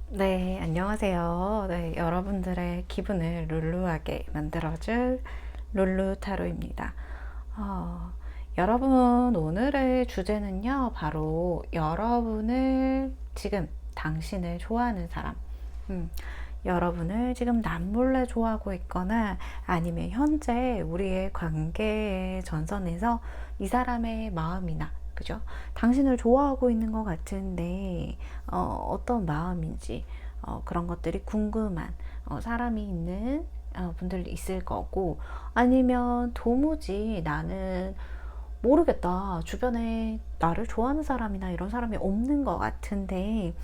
네, 안녕하세요. 네, 여러분들의 기분을 룰루하게 만들어줄 룰루 타로입니다. 어, 여러분, 오늘의 주제는요, 바로 여러분을 지금 당신을 좋아하는 사람, 여러분을 지금 남몰래 좋아하고 있거나 아니면 현재 우리의 관계의 전선에서 이 사람의 마음이나 그죠? 당신을 좋아하고 있는 것 같은데 어떤 마음인지 그런 것들이 궁금한 사람이 있는 분들 있을 거고, 아니면 도무지 나는 모르겠다, 주변에 나를 좋아하는 사람이나 이런 사람이 없는 것 같은데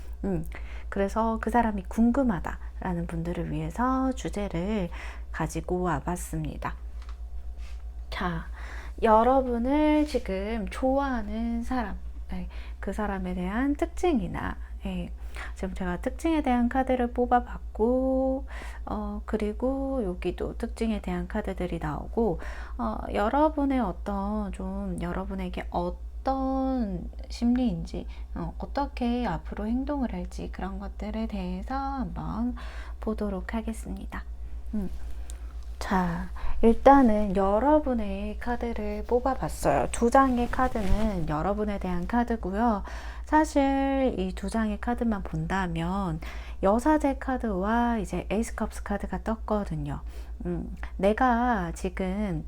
그래서 그 사람이 궁금하다라는 분들을 위해서 주제를 가지고 와봤습니다. 자, 여러분을 지금 좋아하는 사람, 네, 그 사람에 대한 특징이나, 지금 제가 특징에 대한 카드를 뽑아봤고, 그리고 여기도 특징에 대한 카드들이 나오고, 여러분의 여러분에게 어떤 심리인지, 어떻게 앞으로 행동을 할지, 그런 것들에 대해서 한번 보도록 하겠습니다. 자, 일단은 여러분의 카드를 뽑아봤어요. 두 장의 카드는 여러분에 대한 카드고요. 사실 이 두 장의 카드만 본다면 여사제 카드와 이제 에이스 컵스 카드가 떴거든요. 내가 지금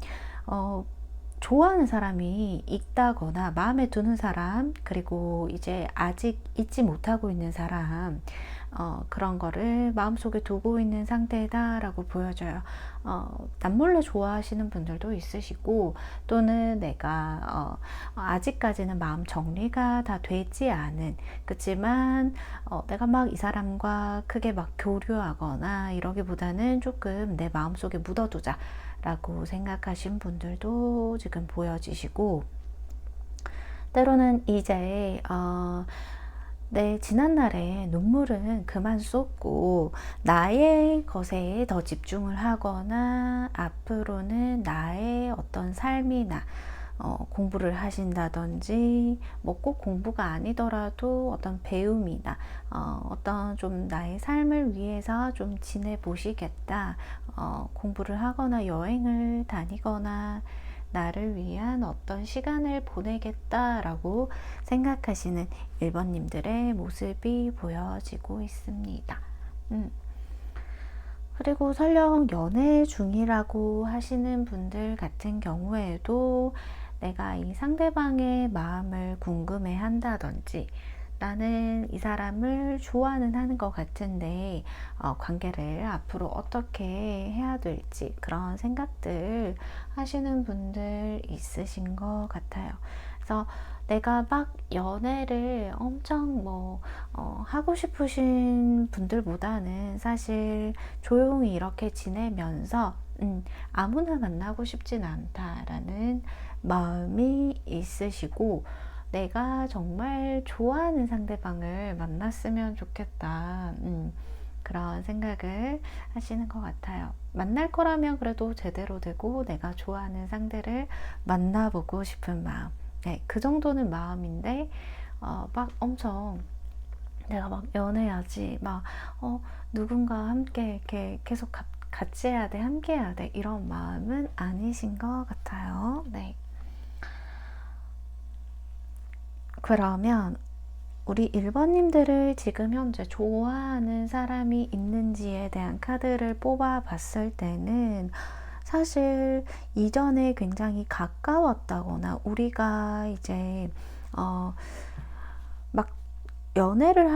좋아하는 사람이 있다거나 마음에 드는 사람, 그리고 이제 아직 잊지 못하고 있는 사람, 그런 거를 마음속에 두고 있는 상태다라고 보여져요. 남몰래 좋아하시는 분들도 있으시고, 또는 내가 아직까지는 마음 정리가 다 되지 않은, 그치만 내가 막 이 사람과 크게 막 교류하거나 이러기보다는 조금 내 마음속에 묻어두자 라고 생각하신 분들도 지금 보여지시고, 때로는 이제 내 지난날의 눈물은 그만 쏟고 나의 것에 더 집중을 하거나, 앞으로는 나의 어떤 삶이나 공부를 하신다든지, 뭐 꼭 공부가 아니더라도 어떤 배움이나 어떤 좀 나의 삶을 위해서 좀 지내보시겠다, 공부를 하거나 여행을 다니거나 나를 위한 어떤 시간을 보내겠다라고 생각하시는 1번님들의 모습이 보여지고 있습니다. 그리고 설령 연애 중이라고 하시는 분들 같은 경우에도 내가 이 상대방의 마음을 궁금해 한다든지, 나는 이 사람을 좋아는 하는 것 같은데 관계를 앞으로 어떻게 해야 될지, 그런 생각들 하시는 분들 있으신 것 같아요. 그래서 내가 막 연애를 엄청 하고 싶으신 분들보다는 사실 조용히 이렇게 지내면서 아무나 만나고 싶진 않다라는 마음이 있으시고, 내가 정말 좋아하는 상대방을 만났으면 좋겠다, 그런 생각을 하시는 것 같아요. 만날 거라면 그래도 제대로 되고 내가 좋아하는 상대를 만나보고 싶은 마음, 네, 그 정도는 마음인데 막 엄청 내가 막 연애하지, 막 누군가 함께 이렇게 계속 같이 해야 돼, 함께 해야 돼, 이런 마음은 아니신 것 같아요. 네. 그러면 우리 1번님들을 지금 현재 좋아하는 사람이 있는지에 대한 카드를 뽑아 봤을 때는, 사실 이전에 굉장히 가까웠다거나 우리가 이제 막 연애를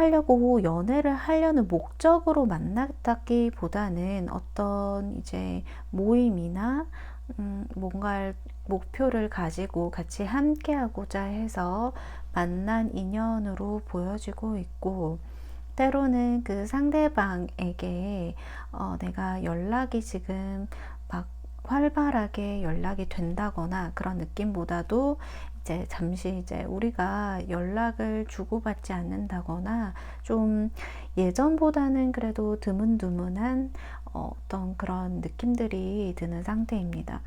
하려는 목적으로 만났다기보다는 어떤 이제 모임이나 뭔가 목표를 가지고 같이 함께 하고자 해서 만난 인연으로 보여지고 있고, 때로는 그 상대방에게 내가 연락이 지금 막 활발하게 연락이 된다거나 그런 느낌보다도 이제 잠시 이제 우리가 연락을 주고받지 않는다거나 좀 예전보다는 그래도 드문드문한 어떤 그런 느낌들이 드는 상태입니다.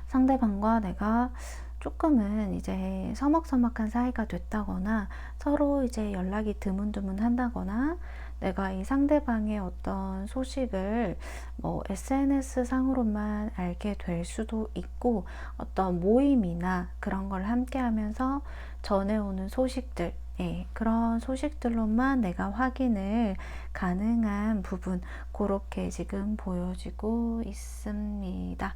상대방과 내가 조금은 이제 서먹서먹한 사이가 됐다거나 서로 이제 연락이 드문드문한다거나 내가 이 상대방의 어떤 소식을 뭐 SNS 상으로만 알게 될 수도 있고, 어떤 모임이나 그런 걸 함께 하면서 전해오는 소식들, 그런 소식들로만 내가 확인을 가능한 부분, 그렇게 지금 보여지고 있습니다.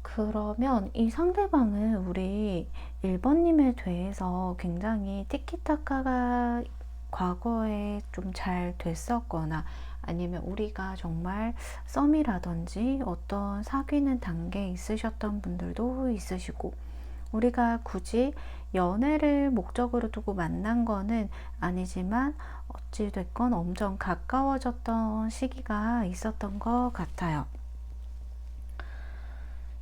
그러면 이 상대방은 우리 1번님에 대해서 굉장히 티키타카가 과거에 좀 잘 됐었거나, 아니면 우리가 정말 썸이라든지 어떤 사귀는 단계에 있으셨던 분들도 있으시고, 우리가 굳이 연애를 목적으로 두고 만난 거는 아니지만 어찌됐건 엄청 가까워졌던 시기가 있었던 것 같아요.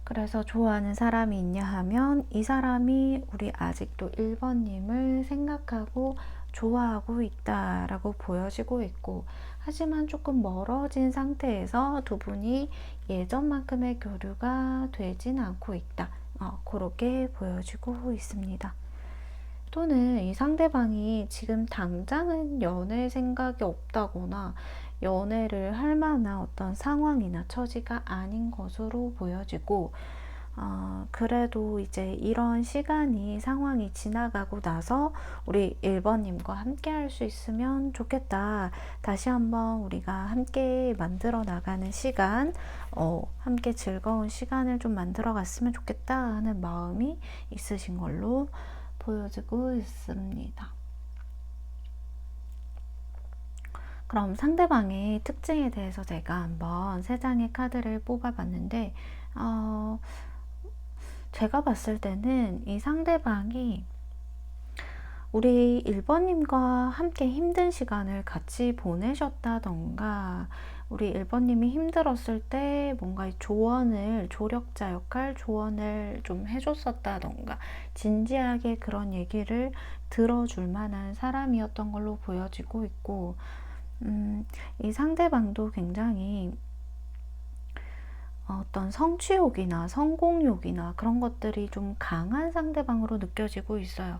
그래서 좋아하는 사람이 있냐 하면 이 사람이 우리 아직도 1번님을 생각하고 좋아하고 있다라고 보여지고 있고, 하지만 조금 멀어진 상태에서 두 분이 예전만큼의 교류가 되진 않고 있다. 그렇게 보여지고 있습니다. 또는 이 상대방이 지금 당장은 연애 생각이 없다거나 연애를 할 만한 어떤 상황이나 처지가 아닌 것으로 보여지고, 그래도 이제 이런 시간이 상황이 지나가고 나서 우리 1번님과 함께 할 수 있으면 좋겠다. 다시 한번 우리가 함께 만들어 나가는 시간, 함께 즐거운 시간을 좀 만들어 갔으면 좋겠다 하는 마음이 있으신 걸로 보여지고 있습니다. 그럼 상대방의 특징에 대해서 제가 한번 3장의 카드를 뽑아봤는데, 제가 봤을 때는 이 상대방이 우리 1번님과 함께 힘든 시간을 같이 보내셨다던가, 우리 1번님이 힘들었을 때 뭔가 조언을, 조력자 역할 조언을 좀 해줬었다던가, 진지하게 그런 얘기를 들어줄 만한 사람이었던 걸로 보여지고 있고, 이 상대방도 굉장히 어떤 성취욕이나 성공욕이나 그런 것들이 좀 강한 상대방으로 느껴지고 있어요.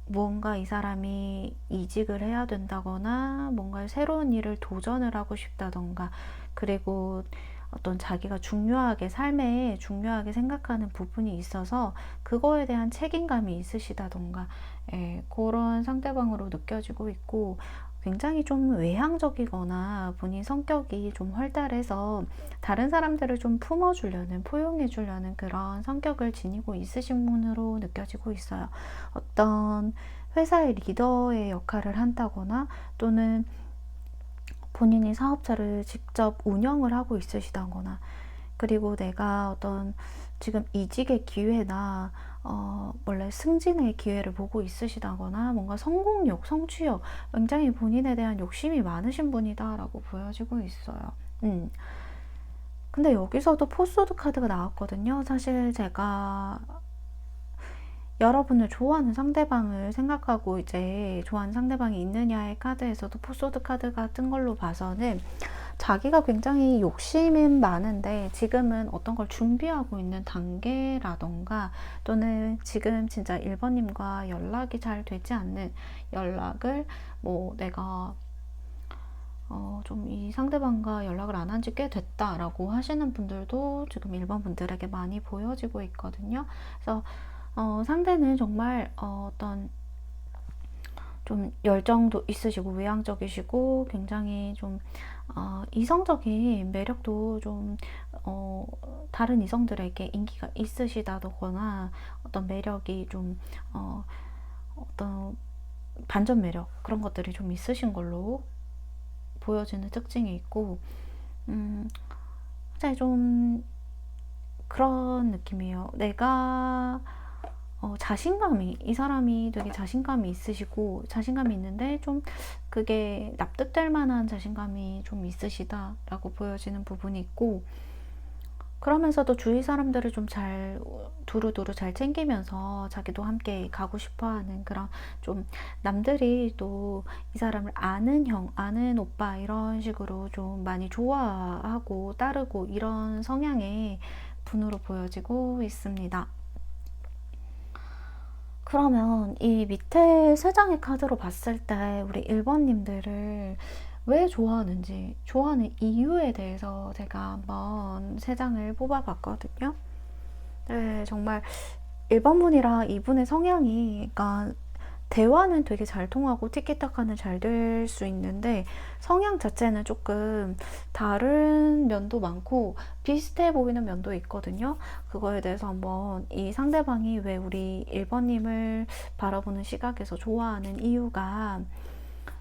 뭔가 이 사람이 이직을 해야 된다거나 뭔가 새로운 일을 도전을 하고 싶다던가, 그리고 어떤 자기가 중요하게 삶에 중요하게 생각하는 부분이 있어서 그거에 대한 책임감이 있으시다던가, 그런 상대방으로 느껴지고 있고, 굉장히 좀 외향적이거나 본인 성격이 좀 활달해서 다른 사람들을 좀 품어주려는, 포용해주려는 그런 성격을 지니고 있으신 분으로 느껴지고 있어요. 어떤 회사의 리더의 역할을 한다거나, 또는 본인이 사업자를 직접 운영을 하고 있으시다거나, 그리고 내가 어떤 지금 이직의 기회나 원래 승진의 기회를 보고 있으시다거나, 뭔가 성공욕, 성취욕, 굉장히 본인에 대한 욕심이 많으신 분이다 라고 보여지고 있어요. 근데 여기서도 포스드 카드가 나왔거든요. 사실 제가 여러분을 좋아하는 상대방을 생각하고 이제 좋아하는 상대방이 있느냐의 카드에서도 포스드 카드가 뜬 걸로 봐서는, 자기가 굉장히 욕심은 많은데 지금은 어떤 걸 준비하고 있는 단계라던가, 또는 지금 진짜 1번님과 연락이 잘 되지 않는 연락을, 뭐 내가 좀 이 상대방과 연락을 안 한 지 꽤 됐다라고 하시는 분들도 지금 1번 분들에게 많이 보여지고 있거든요. 그래서 상대는 정말 어떤 좀 열정도 있으시고 외향적이시고 굉장히 좀 이성적인 매력도 좀 다른 이성들에게 인기가 있으시다거나, 어떤 매력이 좀 어떤 반전 매력, 그런 것들이 좀 있으신 걸로 보여지는 특징이 있고, 굉장히 좀 그런 느낌이에요. 내가 자신감이, 이 사람이 되게 자신감이 있으시고, 자신감이 있는데 좀 그게 납득될 만한 자신감이 좀 있으시다라고 보여지는 부분이 있고, 그러면서도 주위 사람들을 좀 잘 두루두루 잘 챙기면서 자기도 함께 가고 싶어 하는 그런, 좀 남들이 또 이 사람을 아는 형, 아는 오빠 이런 식으로 좀 많이 좋아하고 따르고 이런 성향의 분으로 보여지고 있습니다. 그러면 이 밑에 세 장의 카드로 봤을 때 우리 1번님들을 왜 좋아하는지, 좋아하는 이유에 대해서 제가 한번 세 장을 뽑아봤거든요. 네, 정말 1번 분이랑 2분의 성향이, 그러니까 대화는 되게 잘 통하고 티키타카는 잘 될 수 있는데 성향 자체는 조금 다른 면도 많고 비슷해 보이는 면도 있거든요. 그거에 대해서 한번, 이 상대방이 왜 우리 1번님을 바라보는 시각에서 좋아하는 이유가,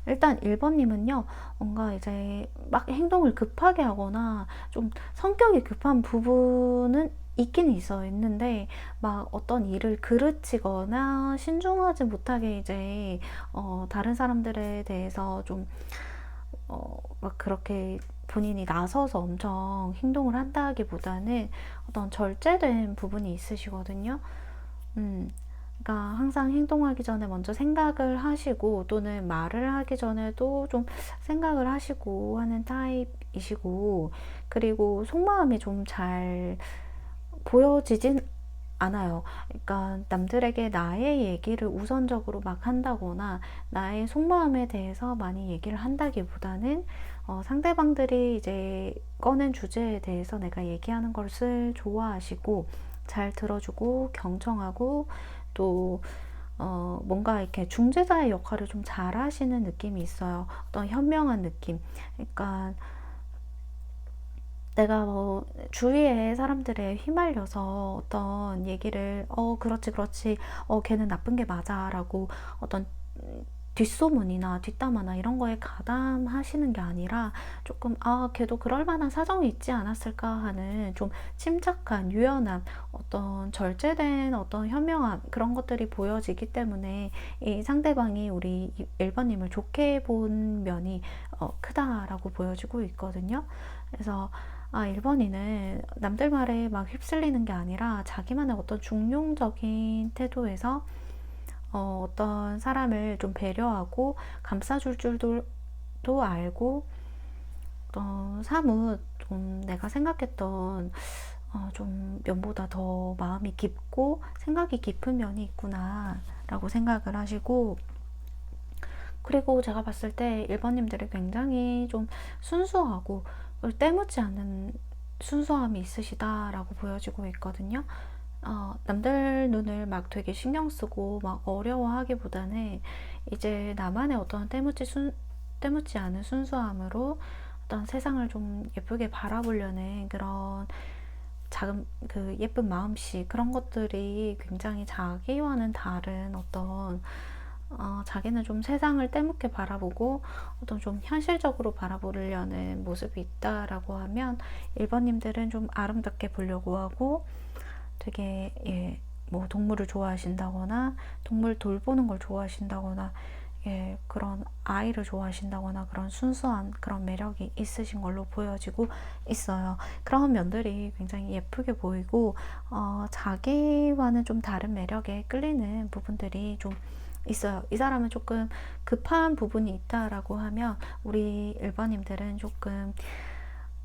일단 1번님은요, 뭔가 이제 막 행동을 급하게 하거나 좀 성격이 급한 부분은 있긴 있는데, 막 어떤 일을 그르치거나 신중하지 못하게 이제, 다른 사람들에 대해서 좀, 막 그렇게 본인이 나서서 엄청 행동을 한다기보다는 어떤 절제된 부분이 있으시거든요. 그러니까 항상 행동하기 전에 먼저 생각을 하시고, 또는 말을 하기 전에도 좀 생각을 하시고 하는 타입이시고, 그리고 속마음이 좀 잘 보여지진 않아요. 그러니까 남들에게 나의 얘기를 우선적으로 막 한다거나 나의 속마음에 대해서 많이 얘기를 한다기보다는, 상대방들이 이제 꺼낸 주제에 대해서 내가 얘기하는 것을 좋아하시고 잘 들어주고 경청하고, 또 뭔가 이렇게 중재자의 역할을 좀 잘하시는 느낌이 있어요. 어떤 현명한 느낌. 그러니까 내가 뭐 주위의 사람들에 휘말려서 어떤 얘기를, 그렇지 그렇지, 걔는 나쁜 게 맞아 라고 어떤 뒷소문이나 뒷담화나 이런 거에 가담하시는 게 아니라, 조금 걔도 그럴 만한 사정이 있지 않았을까 하는 좀 침착한 유연함, 어떤 절제된 어떤 현명함, 그런 것들이 보여지기 때문에 이 상대방이 우리 1번님을 좋게 본 면이 크다라고 보여지고 있거든요. 그래서 1번이는 남들 말에 막 휩쓸리는 게 아니라 자기만의 어떤 중용적인 태도에서 어떤 사람을 좀 배려하고 감싸줄 줄도 알고, 사뭇 좀 내가 생각했던 좀 면보다 더 마음이 깊고 생각이 깊은 면이 있구나 라고 생각을 하시고, 그리고 제가 봤을 때 1번님들이 굉장히 좀 순수하고 때묻지 않는 순수함이 있으시다라고 보여지고 있거든요. 남들 눈을 막 되게 신경 쓰고 막 어려워하기보다는 이제 나만의 어떤 때묻지 않은 순수함으로 어떤 세상을 좀 예쁘게 바라보려는 그런 작은 그 예쁜 마음씨, 그런 것들이 굉장히 자기와는 다른 어떤, 자기는 좀 세상을 때묻게 바라보고 어떤 좀 현실적으로 바라보려는 모습이 있다라고 하면, 1번님들은 좀 아름답게 보려고 하고 되게, 뭐 동물을 좋아하신다거나 동물 돌보는 걸 좋아하신다거나, 그런 아이를 좋아하신다거나 그런 순수한 그런 매력이 있으신 걸로 보여지고 있어요. 그런 면들이 굉장히 예쁘게 보이고, 자기와는 좀 다른 매력에 끌리는 부분들이 좀 있어요. 이 사람은 조금 급한 부분이 있다라고 하면 우리 1번님들은 조금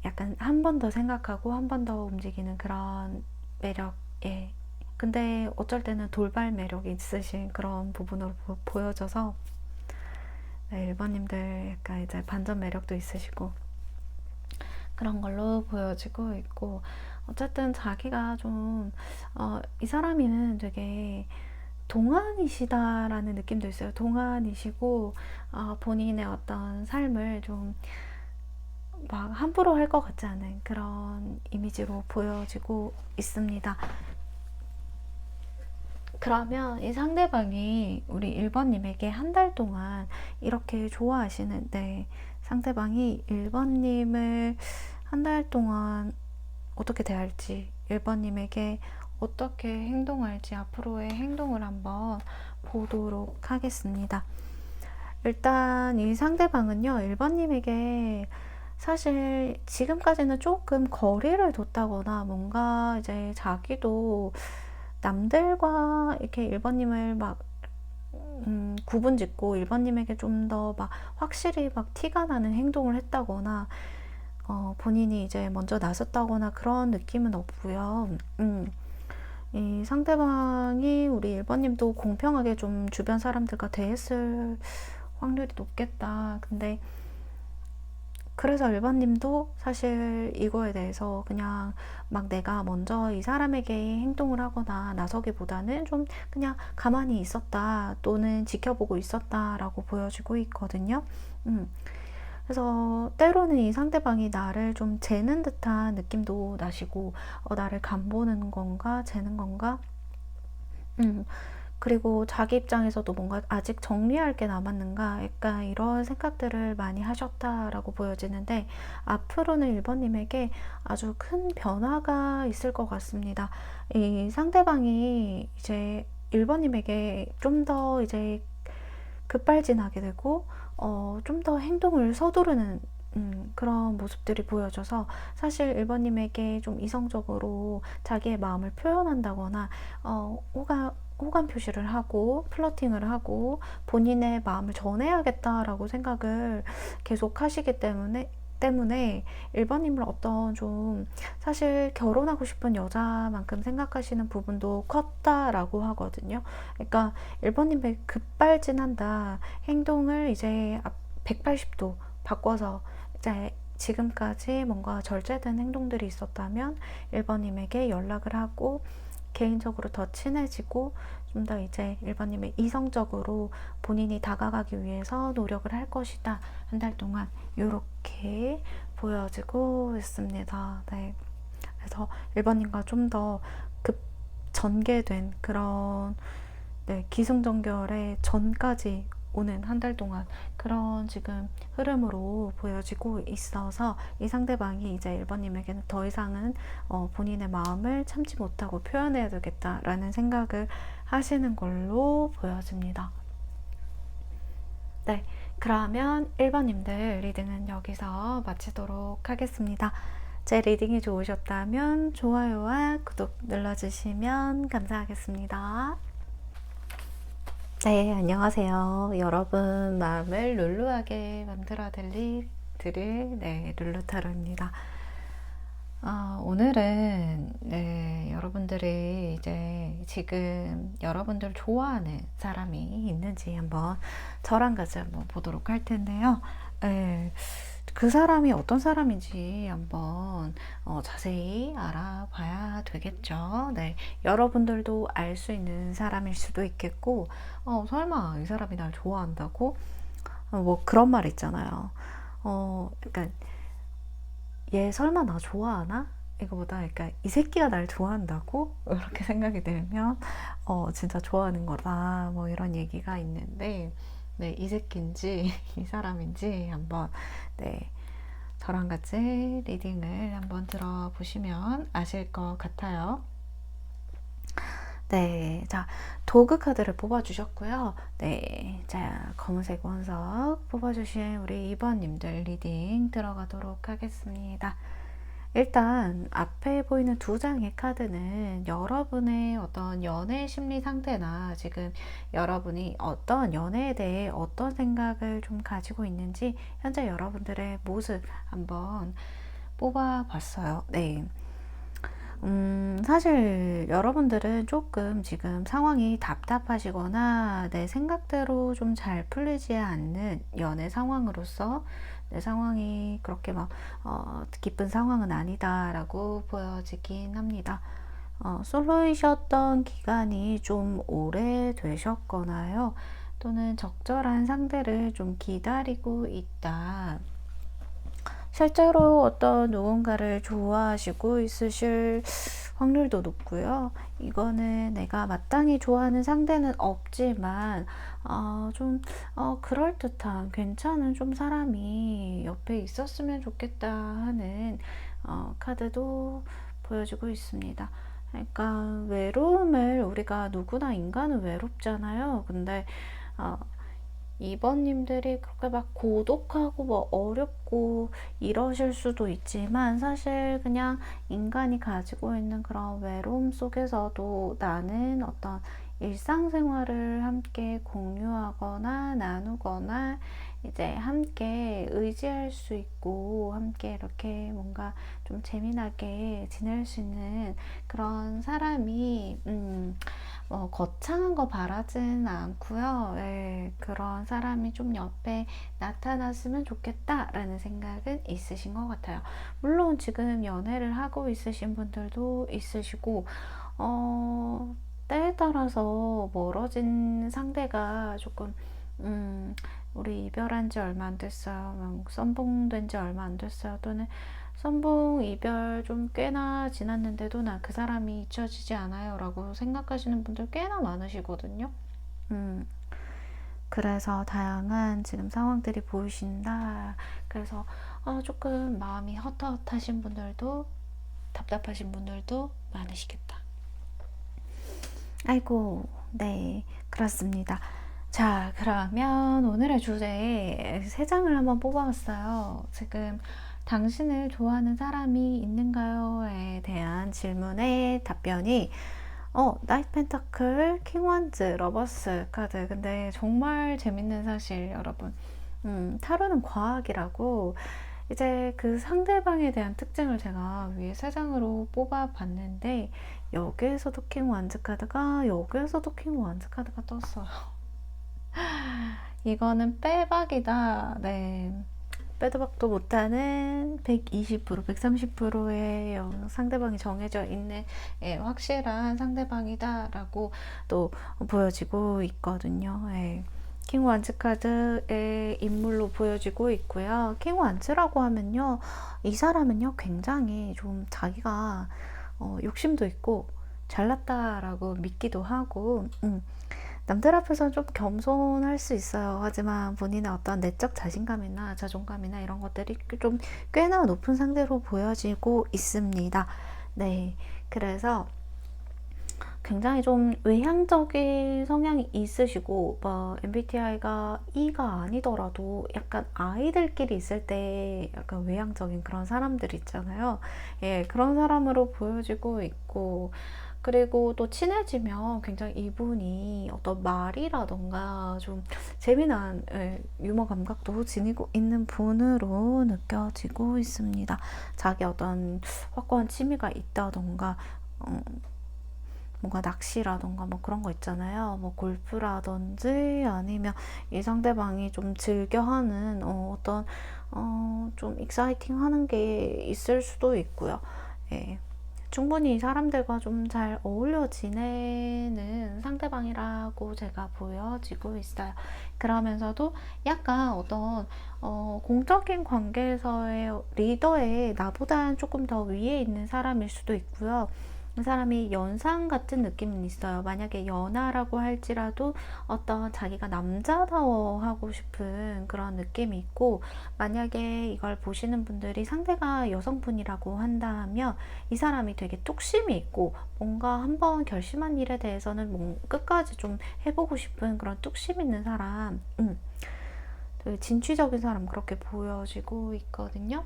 약간 한 번 더 생각하고 한 번 더 움직이는 그런 매력, 근데 어쩔 때는 돌발 매력이 있으신 그런 부분으로 보여져서, 네, 1번님들 약간 이제 반전 매력도 있으시고 그런 걸로 보여지고 있고, 어쨌든 자기가 좀, 이 사람이는 되게 동안이시다라는 느낌도 있어요. 동안이시고, 본인의 어떤 삶을 좀 막 함부로 할 것 같지 않은 그런 이미지로 보여지고 있습니다. 그러면 이 상대방이 우리 1번님에게 한 달 동안 이렇게 좋아하시는데 상대방이 1번님을 한 달 동안 어떻게 대할지, 1번님에게 어떻게 행동할지 앞으로의 행동을 한번 보도록 하겠습니다. 일단 이 상대방은요, 1번님에게 사실 지금까지는 조금 거리를 뒀다거나 뭔가 이제 자기도 남들과 이렇게 1번님을 막 구분 짓고 1번님에게 좀 더 막 확실히 막 티가 나는 행동을 했다거나 본인이 이제 먼저 나섰다거나 그런 느낌은 없고요. 이 상대방이 우리 1번님도 공평하게 좀 주변 사람들과 대했을 확률이 높겠다. 근데 그래서 1번님도 사실 이거에 대해서 그냥 막 내가 먼저 이 사람에게 행동을 하거나 나서기보다는 좀 그냥 가만히 있었다 또는 지켜보고 있었다 라고 보여지고 있거든요. 그래서 때로는 이 상대방이 나를 좀 재는 듯한 느낌도 나시고 나를 간보는 건가 재는 건가, 그리고 자기 입장에서도 뭔가 아직 정리할 게 남았는가 약간 이런 생각들을 많이 하셨다라고 보여지는데, 앞으로는 1번님에게 아주 큰 변화가 있을 것 같습니다. 이 상대방이 이제 1번님에게 좀 더 이제 급발진하게 되고 좀 더 행동을 서두르는 그런 모습들이 보여져서 사실 1번님에게 좀 이성적으로 자기의 마음을 표현한다거나 호감 표시를 하고 플러팅을 하고 본인의 마음을 전해야겠다라고 생각을 계속 하시기 때문에 1번님을 어떤 좀 사실 결혼하고 싶은 여자만큼 생각하시는 부분도 컸다라고 하거든요. 그러니까 1번님의 급발진한다, 행동을 이제 180도 바꿔서 이제 지금까지 뭔가 절제된 행동들이 있었다면 1번님에게 연락을 하고 개인적으로 더 친해지고 좀 더 이제 1번님의 이성적으로 본인이 다가가기 위해서 노력을 할 것이다. 한 달 동안 이렇게 보여지고 있습니다. 네. 그래서 1번님과 좀 더 전개된 그런 기승전결의 전까지 오는 한 달 동안 그런 지금 흐름으로 보여지고 있어서 이 상대방이 이제 1번님에게는 더 이상은 본인의 마음을 참지 못하고 표현해야 되겠다라는 생각을 하시는 걸로 보여집니다. 네, 그러면 1번님들 리딩은 여기서 마치도록 하겠습니다. 제 리딩이 좋으셨다면 좋아요와 구독 눌러주시면 감사하겠습니다. 네, 안녕하세요. 여러분 마음을 룰루하게 만들어 드릴 룰루타로입니다. 오늘은 여러분들이 이제 지금 여러분들 좋아하는 사람이 있는지 한번 저랑 같이 한번 보도록 할 텐데요. 그 사람이 어떤 사람인지 한번 자세히 알아봐야 되겠죠. 네, 여러분들도 알 수 있는 사람일 수도 있겠고, 설마 이 사람이 날 좋아한다고? 뭐 그런 말 있잖아요. 약간 얘 설마 나 좋아하나? 이거보다 그러니까 이 새끼가 날 좋아한다고? 이렇게 생각이 들면 진짜 좋아하는 거다. 뭐 이런 얘기가 있는데, 네, 이 새끼인지 이 사람인지 한번 저랑 같이 리딩을 한번 들어보시면 아실 것 같아요. 네, 자, 도그 카드를 뽑아주셨고요. 네, 자, 검은색 원석 뽑아주신 우리 2번님들 리딩 들어가도록 하겠습니다. 일단 앞에 보이는 두 장의 카드는 여러분의 어떤 연애 심리 상태나 지금 여러분이 어떤 연애에 대해 어떤 생각을 좀 가지고 있는지 현재 여러분들의 모습 한번 뽑아봤어요. 네. 사실 여러분들은 조금 지금 상황이 답답하시거나 내 생각대로 좀 잘 풀리지 않는 연애 상황으로서 내 상황이 그렇게 막 기쁜 상황은 아니다 라고 보여지긴 합니다. 솔로이셨던 기간이 좀 오래 되셨거나요, 또는 적절한 상대를 좀 기다리고 있다, 실제로 어떤 누군가를 좋아하시고 있으실 확률도 높고요. 이거는 내가 마땅히 좋아하는 상대는 없지만 좀 그럴듯한 괜찮은 좀 사람이 옆에 있었으면 좋겠다 하는 카드도 보여주고 있습니다. 그러니까 외로움을 우리가 누구나 인간은 외롭잖아요. 근데 2번님들이 그렇게 막 고독하고 뭐 어렵고 이러실 수도 있지만 사실 그냥 인간이 가지고 있는 그런 외로움 속에서도 나는 어떤 일상생활을 함께 공유하거나 나누거나 이제 함께 의지할 수 있고 함께 이렇게 뭔가 좀 재미나게 지낼 수 있는 그런 사람이 거창한 거 바라진 않고요. 예, 그런 사람이 좀 옆에 나타났으면 좋겠다라는 생각은 있으신 것 같아요. 물론 지금 연애를 하고 있으신 분들도 있으시고, 때에 따라서 멀어진 상대가 조금, 우리 이별한 지 얼마 안 됐어요. 썸벙된 지 얼마 안 됐어요. 또는 썸벙 이별 좀 꽤나 지났는데도 나 그 사람이 잊혀지지 않아요 라고 생각하시는 분들 꽤나 많으시거든요. 그래서 다양한 지금 상황들이 보이신다. 그래서 조금 마음이 헛헛하신 분들도 답답하신 분들도 많으시겠다. 아이고, 네, 그렇습니다. 자, 그러면 오늘의 주제에 세 장을 한번 뽑아봤어요. 지금 당신을 좋아하는 사람이 있는가요?에 대한 질문의 답변이 나이트 펜타클, 킹 원즈, 러버스 카드. 근데 정말 재밌는 사실 여러분. 타로는 과학이라고 이제 그 상대방에 대한 특징을 제가 위에 세 장으로 뽑아봤는데 여기에서도 킹 원즈 카드가 여기에서도 킹 원즈 카드가 떴어요. 이거는 빼박이다. 네. 빼도 박도 못하는 120%, 130%의 상대방이 정해져 있는 확실한 상대방이다라고 또 보여지고 있거든요. 킹 완츠 카드의 인물로 보여지고 있고요. 킹 완츠라고 하면요, 이 사람은요 굉장히 좀 자기가 욕심도 있고 잘났다라고 믿기도 하고 남들 앞에서는 좀 겸손할 수 있어요. 하지만 본인의 어떤 내적 자신감이나 자존감이나 이런 것들이 좀 꽤나 높은 상대로 보여지고 있습니다. 네, 그래서 굉장히 좀 외향적인 성향이 있으시고 MBTI가 E가 아니더라도 약간 아이들끼리 있을 때 약간 외향적인 그런 사람들 있잖아요. 예, 그런 사람으로 보여지고 있고 그리고 또 친해지면 굉장히 이분이 어떤 말이라던가 좀 재미난 유머 감각도 지니고 있는 분으로 느껴지고 있습니다. 자기 어떤 확고한 취미가 있다던가 뭔가 낚시라던가 뭐 그런 거 있잖아요. 뭐 골프라든지 아니면 이 상대방이 좀 즐겨하는 어떤 좀 익사이팅 하는 게 있을 수도 있고요. 예. 충분히 이 사람들과 좀 잘 어울려 지내는 상대방이라고 제가 보여지고 있어요. 그러면서도 약간 어떤 공적인 관계에서의 리더의 나보다 조금 더 위에 있는 사람일 수도 있고요. 이 사람이 연상 같은 느낌은 있어요. 만약에 연하라고 할지라도 어떤 자기가 남자다워 하고 싶은 그런 느낌이 있고, 만약에 이걸 보시는 분들이 상대가 여성분이라고 한다면 이 사람이 되게 뚝심이 있고 뭔가 한번 결심한 일에 대해서는 끝까지 좀 해보고 싶은 그런 뚝심 있는 사람, 되게 진취적인 사람 그렇게 보여지고 있거든요.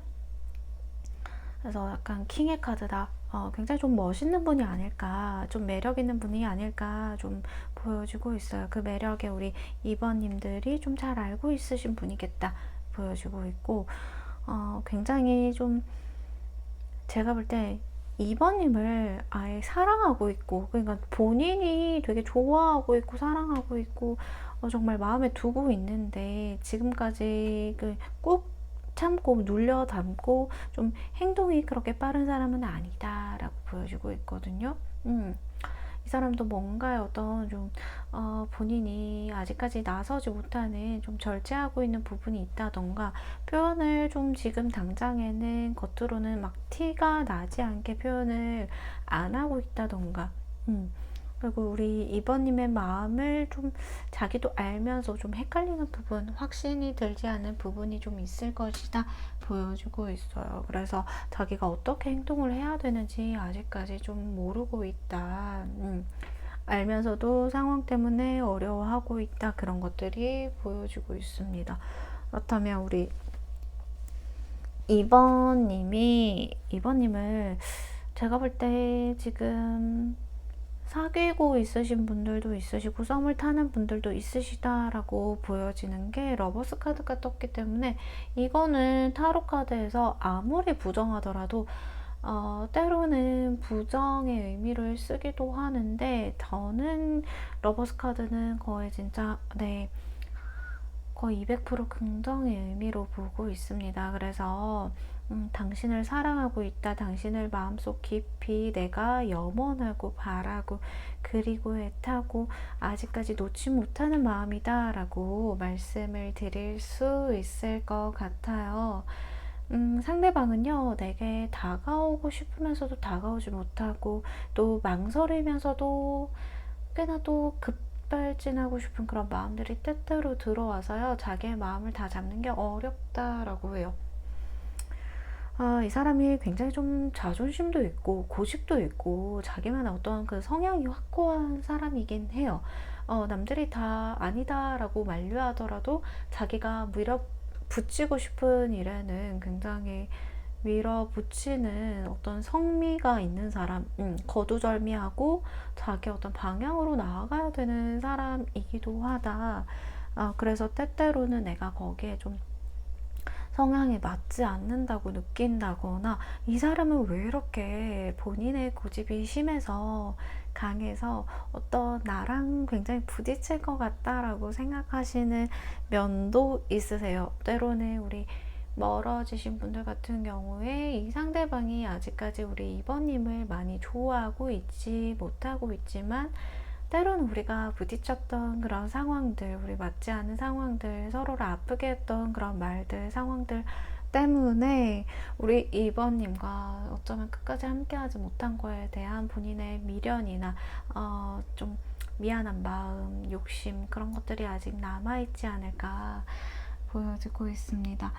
그래서 약간 킹의 카드다. 굉장히 좀 멋있는 분이 아닐까, 좀 매력 있는 분이 아닐까 좀 보여지고 있어요. 그 매력에 우리 2번님들이 좀 잘 알고 있으신 분이겠다 보여지고 있고, 굉장히 좀 제가 볼 때 2번님을 아예 사랑하고 있고, 그러니까 본인이 되게 좋아하고 있고 사랑하고 있고 정말 마음에 두고 있는데 지금까지 꾹 참고 눌려 담고 좀 행동이 그렇게 빠른 사람은 아니다라고 보여주고 있거든요. 이 사람도 뭔가의 어떤 좀 본인이 아직까지 나서지 못하는 좀 절제하고 있는 부분이 있다던가, 표현을 좀 지금 당장에는 겉으로는 막 티가 나지 않게 표현을 안 하고 있다던가, 그리고 우리 2번님의 마음을 좀 자기도 알면서 좀 헷갈리는 부분, 확신이 들지 않은 부분이 좀 있을 것이다 보여주고 있어요. 그래서 자기가 어떻게 행동을 해야 되는지 아직까지 좀 모르고 있다. 알면서도 상황 때문에 어려워하고 있다. 그런 것들이 보여지고 있습니다. 그렇다면 우리 2번님을 제가 볼 때 지금 사귀고 있으신 분들도 있으시고 썸을 타는 분들도 있으시다라고 보여지는 게 러버스 카드가 떴기 때문에, 이거는 타로 카드에서 아무리 부정하더라도 때로는 부정의 의미를 쓰기도 하는데, 저는 러버스 카드는 거의 진짜 거의 200% 긍정의 의미로 보고 있습니다. 그래서 당신을 사랑하고 있다. 당신을 마음속 깊이 내가 염원하고 바라고 그리고 애타고 아직까지 놓지 못하는 마음이다 라고 말씀을 드릴 수 있을 것 같아요. 상대방은요, 내게 다가오고 싶으면서도 다가오지 못하고, 또 망설이면서도 꽤나 또 급발진하고 싶은 그런 마음들이 때때로 들어와서요, 자기의 마음을 다 잡는 게 어렵다라고 해요. 이 사람이 굉장히 좀 자존심도 있고 고집도 있고 자기만의 어떤 그 성향이 확고한 사람이긴 해요. 남들이 다 아니다라고 만류하더라도 자기가 밀어붙이고 싶은 일에는 굉장히 밀어붙이는 어떤 성미가 있는 사람, 거두절미하고 자기 어떤 방향으로 나아가야 되는 사람이기도 하다. 그래서 때때로는 내가 거기에 좀 성향이 맞지 않는다고 느낀다거나, 이 사람은 왜 이렇게 본인의 고집이 심해서 강해서 어떤 나랑 굉장히 부딪힐 것 같다라고 생각하시는 면도 있으세요. 때로는 우리 멀어지신 분들 같은 경우에 이 상대방이 아직까지 우리 2번님을 많이 좋아하고 있지 못하고 있지만, 때로는 우리가 부딪혔던 그런 상황들, 우리 맞지 않은 상황들, 서로를 아프게 했던 그런 말들, 상황들 때문에 우리 2번님과 어쩌면 끝까지 함께하지 못한 거에 대한 본인의 미련이나 좀 미안한 마음, 욕심, 그런 것들이 아직 남아있지 않을까 보여지고 있습니다.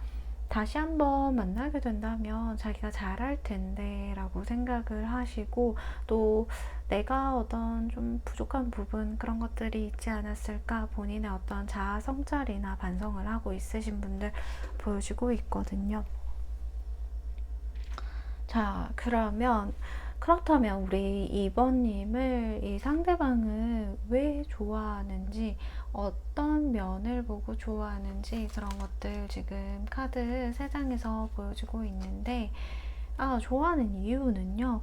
다시 한번 만나게 된다면 자기가 잘할 텐데 라고 생각을 하시고, 또 내가 어떤 좀 부족한 부분, 그런 것들이 있지 않았을까 본인의 어떤 자아 성찰이나 반성을 하고 있으신 분들 보여지고 있거든요. 자, 그렇다면 우리 2번님을 이 상대방은 왜 좋아하는지, 어떤 면을 보고 좋아하는지, 그런 것들 지금 카드 3장에서 보여주고 있는데, 좋아하는 이유는요,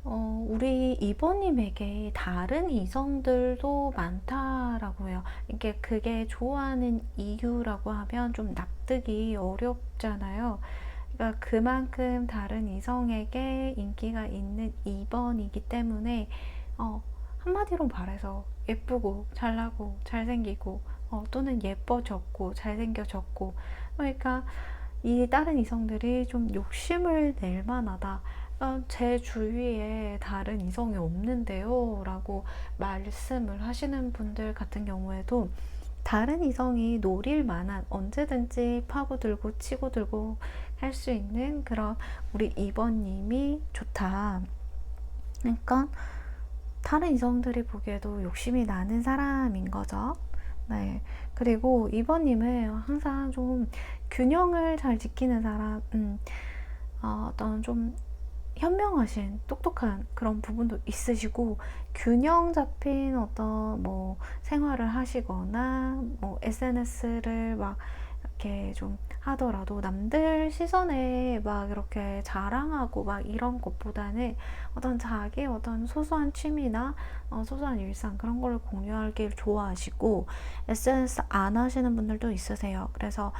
우리 2번님에게 다른 이성들도 많다라고 해요. 그게 좋아하는 이유라고 하면 좀 납득이 어렵잖아요. 그러니까 그만큼 다른 이성에게 인기가 있는 2번이기 때문에, 한마디로 말해서 예쁘고 잘나고 잘생기고, 또는 예뻐졌고 잘생겨졌고, 그러니까 이 다른 이성들이 좀 욕심을 낼 만하다. 제 주위에 다른 이성이 없는데요 라고 말씀을 하시는 분들 같은 경우에도, 다른 이성이 노릴 만한, 언제든지 파고들고 치고들고 할 수 있는 그런 우리 2번님이 좋다. 그러니까 다른 이성들이 보기에도 욕심이 나는 사람인 거죠. 네. 그리고 2번님은 항상 좀 균형을 잘 지키는 사람, 어떤 좀 현명하신 똑똑한 그런 부분도 있으시고, 균형 잡힌 어떤 뭐 생활을 하시거나 뭐 SNS를 막 이렇게 좀 하더라도 남들 시선에 막 이렇게 자랑하고 막 이런 것보다는 어떤 자기 어떤 소소한 취미나 소소한 일상, 그런 거를 공유하길 좋아하시고, SNS 안 하시는 분들도 있으세요. 그래서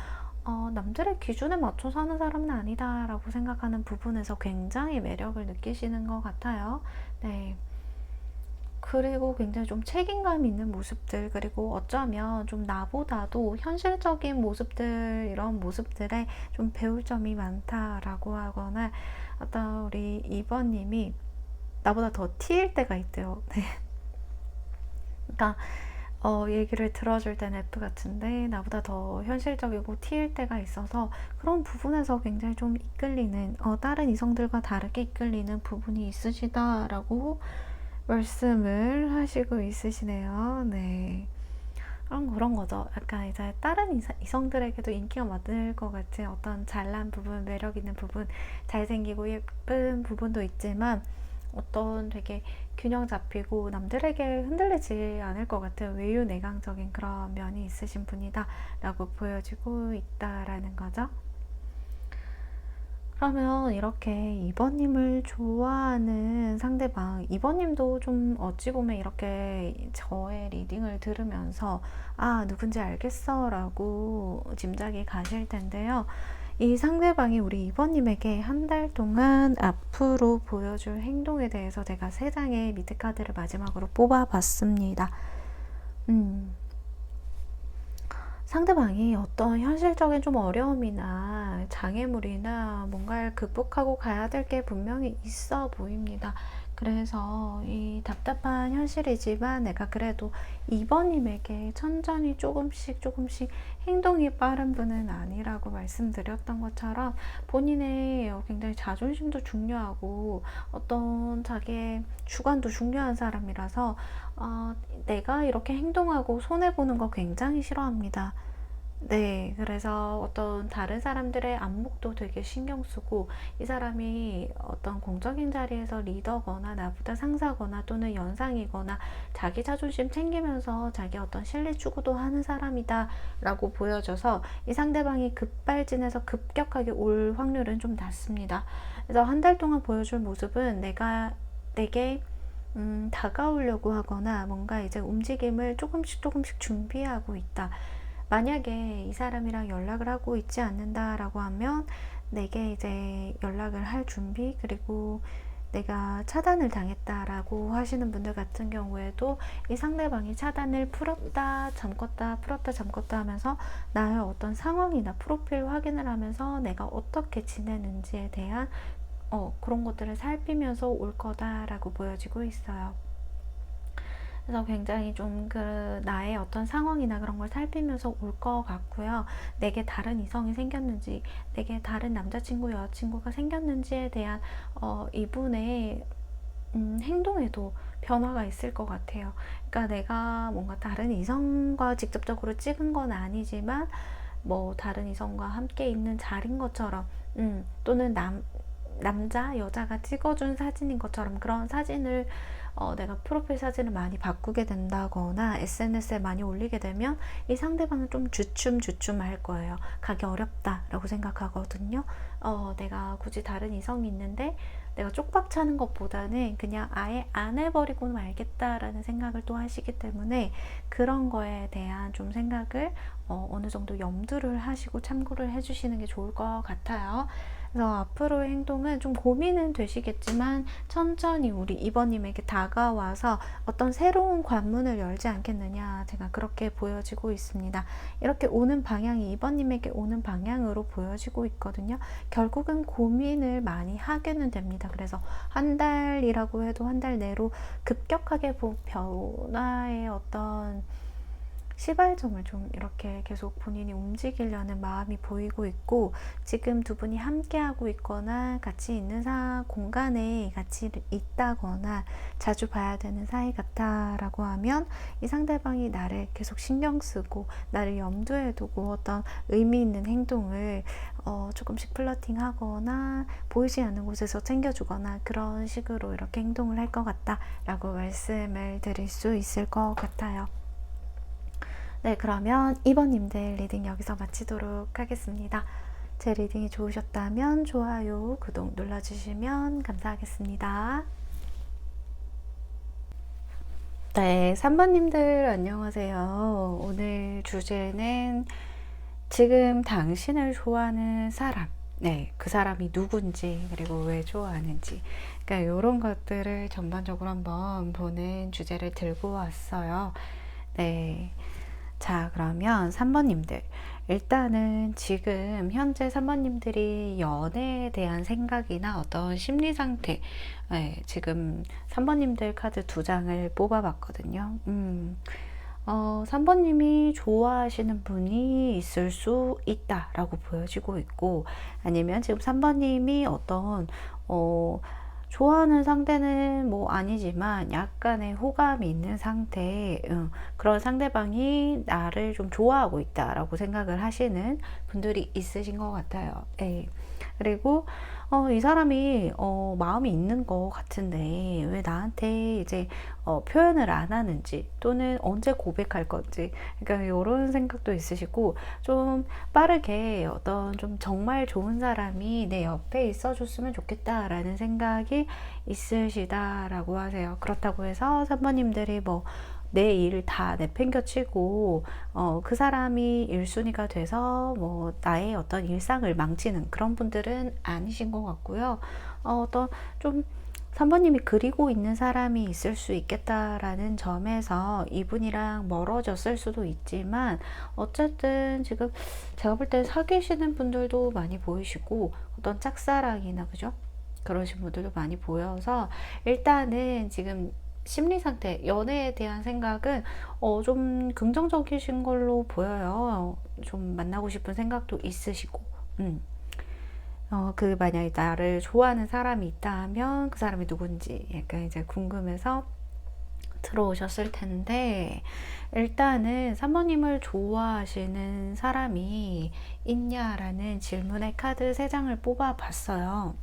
남들의 기준에 맞춰 사는 사람은 아니다 라고 생각하는 부분에서 굉장히 매력을 느끼시는 것 같아요. 네. 그리고 굉장히 좀 책임감 있는 모습들, 그리고 어쩌면 좀 나보다도 현실적인 모습들, 이런 모습들에 좀 배울 점이 많다라고 하거나, 어떤 우리 2번님이 나보다 더 T일 때가 있대요. 네. 그러니까 얘기를 들어줄 때는 F 같은데 나보다 더 현실적이고 T일 때가 있어서 그런 부분에서 굉장히 좀 이끌리는, 다른 이성들과 다르게 이끌리는 부분이 있으시다라고 말씀을 하시고 있으시네요. 네. 그런 거죠. 약간 이제 다른 이성들에게도 인기가 많을 것 같은 어떤 잘난 부분, 매력 있는 부분, 잘생기고 예쁜 부분도 있지만 어떤 되게 균형 잡히고 남들에게 흔들리지 않을 것 같은 외유내강적인 그런 면이 있으신 분이다 라고 보여지고 있다라는 거죠. 그러면 이렇게 2번님을 좋아하는 상대방, 2번님도 좀 어찌 보면 이렇게 저의 리딩을 들으면서 누군지 알겠어 라고 짐작이 가실 텐데요. 이 상대방이 우리 2번님에게 한 달 동안 앞으로 보여줄 행동에 대해서 제가 3장의 미드 카드를 마지막으로 뽑아봤습니다. 상대방이 어떤 현실적인 좀 어려움이나 장애물이나 뭔가를 극복하고 가야 될 게 분명히 있어 보입니다. 그래서 이 답답한 현실이지만 내가 그래도 2번님에게 천천히 조금씩 행동이 빠른 분은 아니라고 말씀드렸던 것처럼 본인의 굉장히 자존심도 중요하고 어떤 자기의 주관도 중요한 사람이라서 내가 이렇게 행동하고 손해보는 거 굉장히 싫어합니다. 네, 그래서 어떤 다른 사람들의 안목도 되게 신경 쓰고, 이 사람이 어떤 공적인 자리에서 리더거나 나보다 상사거나 또는 연상이거나 자기 자존심 챙기면서 자기 어떤 실리 추구도 하는 사람이다 라고 보여져서 이 상대방이 급발진해서 급격하게 올 확률은 좀 낮습니다. 그래서 한 달 동안 보여줄 모습은 내게 다가오려고 하거나 뭔가 이제 움직임을 조금씩 준비하고 있다. 만약에 이 사람이랑 연락을 하고 있지 않는다라고 하면 내게 이제 연락을 할 준비, 그리고 내가 차단을 당했다라고 하시는 분들 같은 경우에도 이 상대방이 차단을 풀었다 잠궜다 풀었다 잠궜다 하면서 나의 어떤 상황이나 프로필 확인을 하면서 내가 어떻게 지내는지에 대한 그런 것들을 살피면서 올 거다라고 보여지고 있어요. 그래서 굉장히 좀 나의 어떤 상황이나 그런 걸 살피면서 올 것 같고요. 내게 다른 이성이 생겼는지, 내게 다른 남자친구, 여자친구가 생겼는지에 대한 이분의 행동에도 변화가 있을 것 같아요. 그러니까 내가 뭔가 다른 이성과 직접적으로 찍은 건 아니지만 뭐 다른 이성과 함께 있는 자리인 것처럼, 또는 남자, 여자가 찍어준 사진인 것처럼 그런 사진을 내가 프로필 사진을 많이 바꾸게 된다거나 SNS에 많이 올리게 되면 이 상대방은 좀 주춤할 거예요. 가기 어렵다라고 생각하거든요. 내가 굳이 다른 이성이 있는데 내가 쪽박 차는 것보다는 그냥 아예 안 해버리고 말겠다라는 생각을 또 하시기 때문에 그런 거에 대한 좀 생각을 어느 정도 염두를 하시고 참고를 해주시는 게 좋을 것 같아요. 그래서 앞으로의 행동은 좀 고민은 되시겠지만 천천히 우리 2번님에게 다가와서 어떤 새로운 관문을 열지 않겠느냐, 제가 그렇게 보여지고 있습니다. 이렇게 오는 방향이 2번님에게 오는 방향으로 보여지고 있거든요. 결국은 고민을 많이 하게는 됩니다. 그래서 한 달이라고 해도 한 달 내로 급격하게 변화의 어떤 시발점을 좀 이렇게 계속 본인이 움직이려는 마음이 보이고 있고, 지금 두 분이 함께 하고 있거나 같이 있는 공간에 같이 있다거나 자주 봐야 되는 사이 같다라고 하면 이 상대방이 나를 계속 신경 쓰고 나를 염두에 두고 어떤 의미 있는 행동을 조금씩 플러팅 하거나 보이지 않는 곳에서 챙겨주거나 그런 식으로 이렇게 행동을 할 것 같다 라고 말씀을 드릴 수 있을 것 같아요. 네, 그러면 2번님들 리딩 여기서 마치도록 하겠습니다. 제 리딩이 좋으셨다면 좋아요, 구독 눌러주시면 감사하겠습니다. 네, 3번님들 안녕하세요. 오늘 주제는 지금 당신을 좋아하는 사람, 네, 그 사람이 누군지 그리고 왜 좋아하는지, 그러니까 이런 것들을 전반적으로 한번 보는 주제를 들고 왔어요. 네. 자, 그러면 3번님들. 일단은 지금 현재 3번님들이 연애에 대한 생각이나 어떤 심리 상태, 네, 지금 3번님들 카드 두 장을 뽑아봤거든요. 3번님이 좋아하시는 분이 있을 수 있다라고 보여지고 있고, 아니면 지금 3번님이 어떤, 좋아하는 상대는 뭐 아니지만 약간의 호감이 있는 상태, 그런 상대방이 나를 좀 좋아하고 있다라고 생각을 하시는 분들이 있으신 것 같아요. 예. 그리고 이 사람이 마음이 있는 것 같은데 왜 나한테 이제 표현을 안 하는지, 또는 언제 고백할 건지, 그러니까 이런 생각도 있으시고, 좀 빠르게 어떤 좀 정말 좋은 사람이 내 옆에 있어줬으면 좋겠다라는 생각이 있으시다라고 하세요. 그렇다고 해서 3번님들이 뭐 내 일 다 내팽겨치고 그 사람이 1순위가 돼서 뭐 나의 어떤 일상을 망치는 그런 분들은 아니신 것 같고요. 어떤 좀 3번님이 그리고 있는 사람이 있을 수 있겠다라는 점에서 이분이랑 멀어졌을 수도 있지만, 어쨌든 지금 제가 볼 때 사귀시는 분들도 많이 보이시고, 어떤 짝사랑이나 그죠? 그러신 분들도 많이 보여서, 일단은 지금 심리 상태, 연애에 대한 생각은 좀 긍정적이신 걸로 보여요. 좀 만나고 싶은 생각도 있으시고, 만약에 나를 좋아하는 사람이 있다면 그 사람이 누군지 약간 이제 궁금해서 들어오셨을 텐데, 일단은 3번님을 좋아하시는 사람이 있냐라는 질문의 카드 3장을 뽑아 봤어요.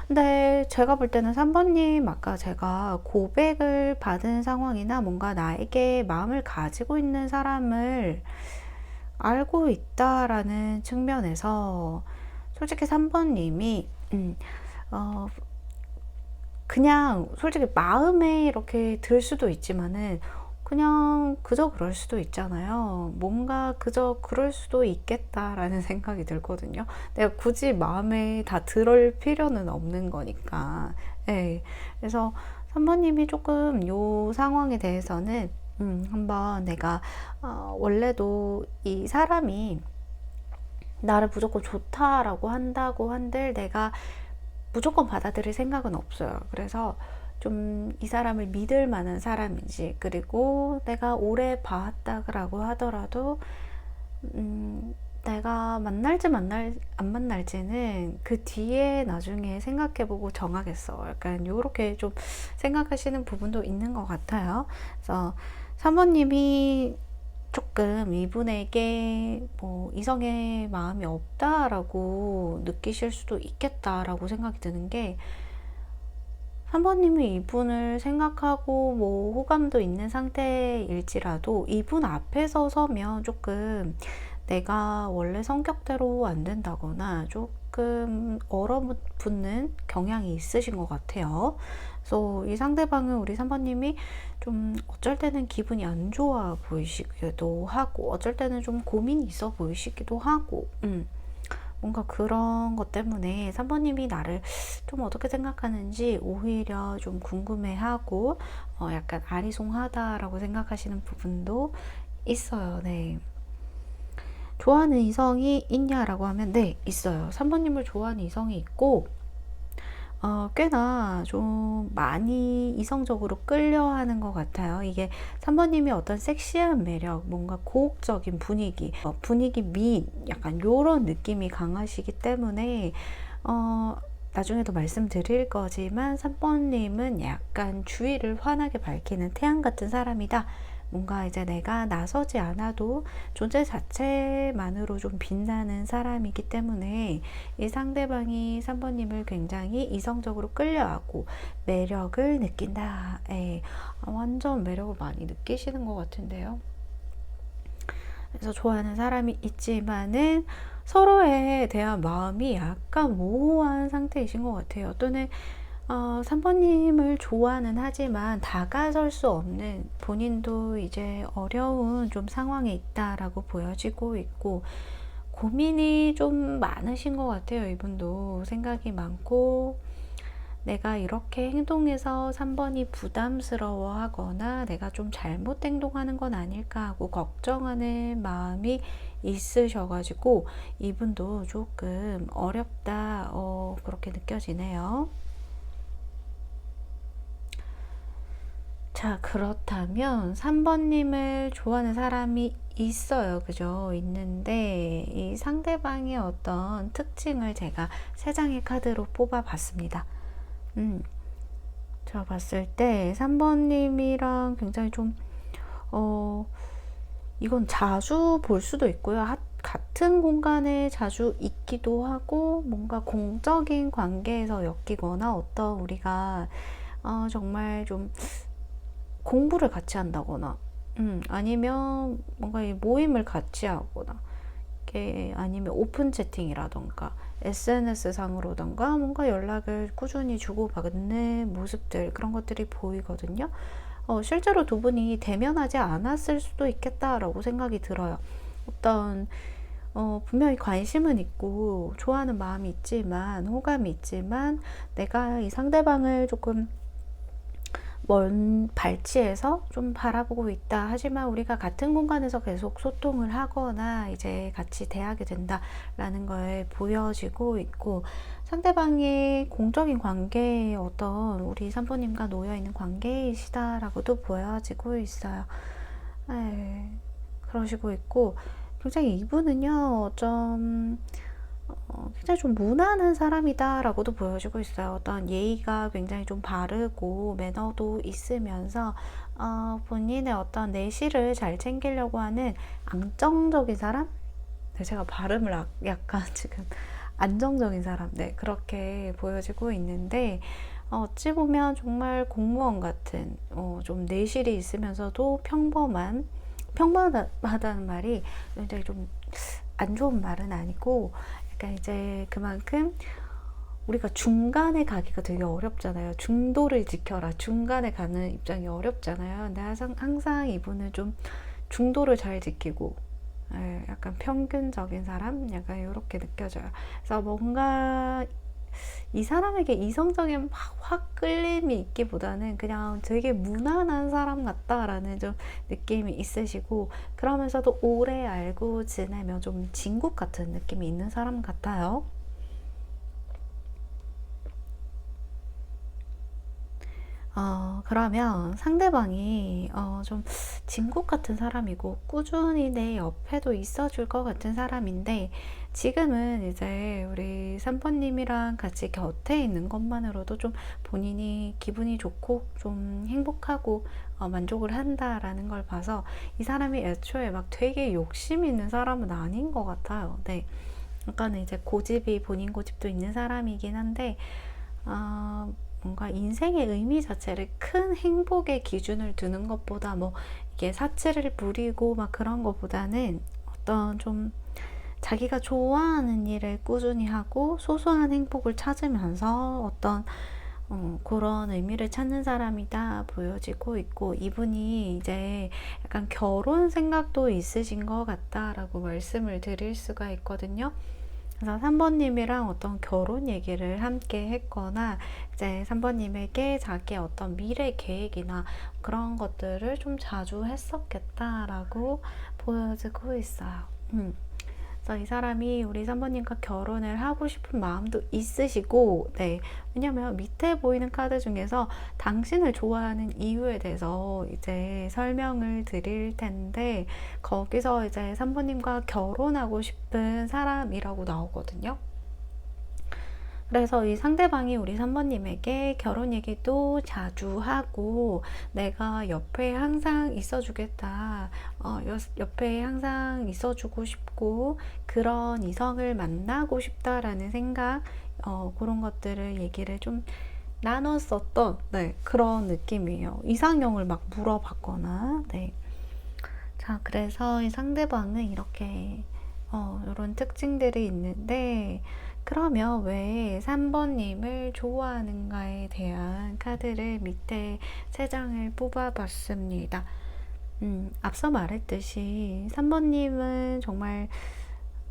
근데 제가 볼 때는 3번님, 아까 제가 고백을 받은 상황이나 뭔가 나에게 마음을 가지고 있는 사람을 알고 있다라는 측면에서 솔직히 3번님이 그냥 솔직히 마음에 이렇게 들 수도 있지만은 그냥 그저 그럴 수도 있잖아요. 뭔가 그저 그럴 수도 있겠다라는 생각이 들거든요. 내가 굳이 마음에 다 들을 필요는 없는 거니까. 네. 그래서 3번님이 조금 이 상황에 대해서는 한번 내가 원래도 이 사람이 나를 무조건 좋다라고 한다고 한들 내가 무조건 받아들일 생각은 없어요. 그래서 좀 이 사람을 믿을 만한 사람인지, 그리고 내가 오래 봤다고 하더라도 내가 만날지 안 만날지는 그 뒤에 나중에 생각해보고 정하겠어. 약간 요렇게 좀 생각하시는 부분도 있는 것 같아요. 그래서 3번님이 조금 이분에게 뭐 이성의 마음이 없다라고 느끼실 수도 있겠다라고 생각이 드는 게, 3번님이 이분을 생각하고 뭐 호감도 있는 상태일지라도 이분 앞에서 서면 조금 내가 원래 성격대로 안 된다거나 조금 얼어붙는 경향이 있으신 것 같아요. 그래서 이 상대방은 우리 3번님이 좀 어쩔 때는 기분이 안 좋아 보이시기도 하고, 어쩔 때는 좀 고민이 있어 보이시기도 하고, 뭔가 그런 것 때문에 3번님이 나를 좀 어떻게 생각하는지 오히려 좀 궁금해하고 약간 아리송하다라고 생각하시는 부분도 있어요. 네. 좋아하는 이성이 있냐라고 하면 네, 있어요. 3번님을 좋아하는 이성이 있고, 꽤나 좀 많이 이성적으로 끌려하는 것 같아요. 이게 3번님이 어떤 섹시한 매력, 뭔가 고혹적인 분위기, 분위기 미인, 약간 요런 느낌이 강하시기 때문에, 나중에도 말씀드릴 거지만 3번님은 약간 주위를 환하게 밝히는 태양 같은 사람이다. 뭔가 이제 내가 나서지 않아도 존재 자체만으로 좀 빛나는 사람이기 때문에 이 상대방이 3번님을 굉장히 이성적으로 끌려하고 매력을 느낀다. 완전 매력을 많이 느끼시는 것 같은데요. 그래서 좋아하는 사람이 있지만은 서로에 대한 마음이 약간 모호한 상태이신 것 같아요. 또는 3번님을 좋아는 하지만 다가설 수 없는, 본인도 이제 어려운 좀 상황에 있다라고 보여지고 있고, 고민이 좀 많으신 것 같아요. 이분도 생각이 많고, 내가 이렇게 행동해서 3번이 부담스러워 하거나 내가 좀 잘못 행동하는 건 아닐까 하고 걱정하는 마음이 있으셔가지고 이분도 조금 어렵다, 그렇게 느껴지네요. 자, 그렇다면 3번님을 좋아하는 사람이 있어요. 그죠? 있는데 이 상대방의 어떤 특징을 제가 3장의 카드로 뽑아 봤습니다. 제가 봤을 때 3번님이랑 굉장히 좀 이건 자주 볼 수도 있고요. 같은 공간에 자주 있기도 하고 뭔가 공적인 관계에서 엮이거나 어떤 우리가 정말 좀 공부를 같이 한다거나 아니면 뭔가 이 모임을 같이 하거나 아니면 오픈 채팅이라던가 SNS 상으로던가 뭔가 연락을 꾸준히 주고받는 모습들, 그런 것들이 보이거든요. 실제로 두 분이 대면하지 않았을 수도 있겠다라고 생각이 들어요. 어떤 분명히 관심은 있고 좋아하는 마음이 있지만, 호감이 있지만 내가 이 상대방을 조금 먼 발치에서 좀 바라보고 있다. 하지만 우리가 같은 공간에서 계속 소통을 하거나 이제 같이 대하게 된다라는 걸 보여지고 있고, 상대방의 공적인 관계에 어떤 우리 산부님과 놓여있는 관계이시다라고도 보여지고 있어요. 네, 그러시고 있고, 굉장히 이분은요, 굉장히 좀 무난한 사람이다라고도 보여지고 있어요. 어떤 예의가 굉장히 좀 바르고 매너도 있으면서 본인의 어떤 내실을 잘 챙기려고 하는 안정적인 사람? 네, 제가 발음을 약간 지금 안정적인 사람, 네, 그렇게 보여지고 있는데, 어찌 보면 정말 공무원 같은 좀 내실이 있으면서도 평범하다는 말이 굉장히 좀 안 좋은 말은 아니고, 그러니까 이제 그만큼 우리가 중간에 가기가 되게 어렵잖아요. 중도를 지켜라. 중간에 가는 입장이 어렵잖아요. 근데 항상 이분은 좀 중도를 잘 지키고, 약간 평균적인 사람? 약간 이렇게 느껴져요. 그래서 뭔가 이 사람에게 이성적인 확 끌림이 있기보다는 그냥 되게 무난한 사람 같다라는 좀 느낌이 있으시고, 그러면서도 오래 알고 지내면 좀 진국 같은 느낌이 있는 사람 같아요. 그러면 상대방이 좀 진국 같은 사람이고 꾸준히 내 옆에도 있어줄 것 같은 사람인데, 지금은 이제 우리 3번님이랑 같이 곁에 있는 것만으로도 좀 본인이 기분이 좋고 좀 행복하고 만족을 한다라는 걸 봐서 이 사람이 애초에 막 되게 욕심 있는 사람은 아닌 것 같아요. 네. 약간은 이제 본인 고집도 있는 사람이긴 한데, 뭔가 인생의 의미 자체를 큰 행복의 기준을 두는 것보다 뭐 이게 사치를 부리고 막 그런 것보다는 어떤 좀 자기가 좋아하는 일을 꾸준히 하고 소소한 행복을 찾으면서 어떤 그런 의미를 찾는 사람이다 보여지고 있고, 이분이 이제 약간 결혼 생각도 있으신 것 같다라고 말씀을 드릴 수가 있거든요. 그래서 3번님이랑 어떤 결혼 얘기를 함께 했거나 이제 3번님에게 자기의 어떤 미래 계획이나 그런 것들을 좀 자주 했었겠다라고 보여지고 있어요. 그래서 이 사람이 우리 3번님과 결혼을 하고 싶은 마음도 있으시고, 네, 왜냐면 밑에 보이는 카드 중에서 당신을 좋아하는 이유에 대해서 이제 설명을 드릴 텐데, 거기서 이제 3번님과 결혼하고 싶은 사람이라고 나오거든요. 그래서 이 상대방이 우리 3번님에게 결혼 얘기도 자주 하고, 내가 옆에 항상 있어주겠다, 옆에 항상 있어주고 싶고, 그런 이성을 만나고 싶다라는 생각, 그런 것들을 얘기를 좀 나눴었던, 네, 그런 느낌이에요. 이상형을 막 물어봤거나, 네. 자, 그래서 이 상대방은 이렇게 이런 특징들이 있는데, 그러면 왜 3번님을 좋아하는가에 대한 카드를 밑에 3장을 뽑아봤습니다. 앞서 말했듯이 3번님은 정말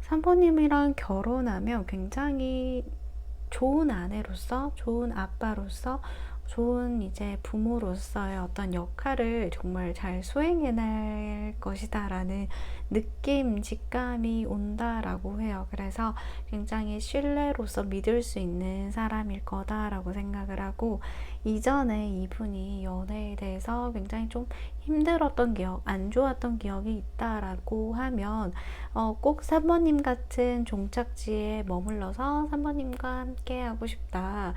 3번님이랑 결혼하면 굉장히 좋은 아내로서, 좋은 아빠로서, 좋은 이제 부모로서의 어떤 역할을 정말 잘 수행해낼 것이다 라는 느낌, 직감이 온다라고 해요. 그래서 굉장히 신뢰로서 믿을 수 있는 사람일 거다라고 생각을 하고, 이전에 이분이 연애에 대해서 굉장히 좀 힘들었던 기억, 안 좋았던 기억이 있다라고 하면 꼭 3번님 같은 종착지에 머물러서 3번님과 함께 하고 싶다.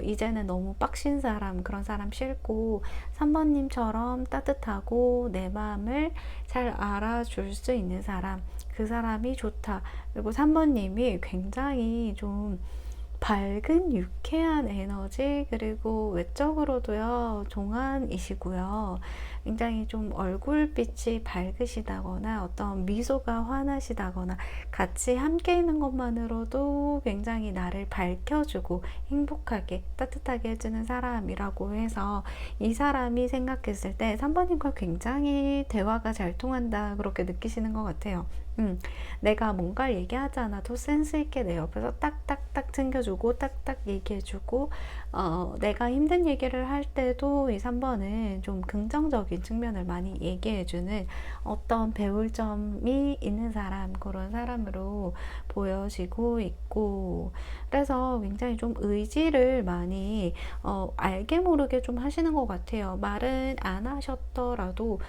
이제는 너무 빡신 사람, 그런 사람 싫고 3번님처럼 따뜻하고 내 마음을 잘 알아줄 수 있는 사람, 그 사람이 좋다. 그리고 3번님이 굉장히 좀 밝은 유쾌한 에너지, 그리고 외적으로도요 동안이시고요, 굉장히 좀 얼굴빛이 밝으시다거나 어떤 미소가 환하시다거나 같이 함께 있는 것만으로도 굉장히 나를 밝혀주고 행복하게 따뜻하게 해주는 사람이라고 해서, 이 사람이 생각했을 때 3번님과 굉장히 대화가 잘 통한다 그렇게 느끼시는 것 같아요. 내가 뭔가 얘기하잖아도 센스 있게 내 옆에서 딱딱딱 챙겨주고 딱딱 얘기해주고, 내가 힘든 얘기를 할 때도 이 3번은 좀 긍정적인 측면을 많이 얘기해주는 어떤 배울 점이 있는 사람, 그런 사람으로 보여지고 있고, 그래서 굉장히 좀 의지를 많이 알게 모르게 좀 하시는 것 같아요. 말은 안 하셨더라도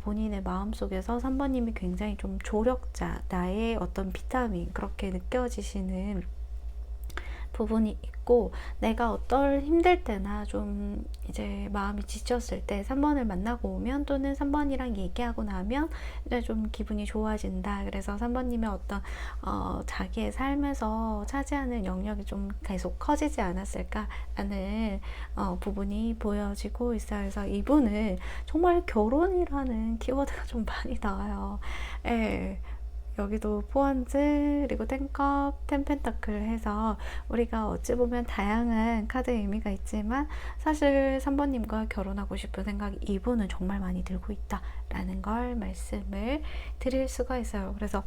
본인의 마음속에서 3번님이 굉장히 좀 조력자, 나의 어떤 비타민, 그렇게 느껴지시는 부분이 있고, 내가 어떨 힘들 때나 좀 이제 마음이 지쳤을 때 3번을 만나고 오면, 또는 3번이랑 얘기하고 나면 이제 좀 기분이 좋아진다. 그래서 3번님의 어떤 자기의 삶에서 차지하는 영역이 좀 계속 커지지 않았을까라는 부분이 보여지고 있어요. 그래서 이분은 정말 결혼이라는 키워드가 좀 많이 나와요. 예. 여기도 포원즈, 그리고 땡컵, 텐펜타클 해서 우리가 어찌 보면 다양한 카드의 의미가 있지만, 사실 3번님과 결혼하고 싶은 생각이 이분은 정말 많이 들고 있다라는 걸 말씀을 드릴 수가 있어요. 그래서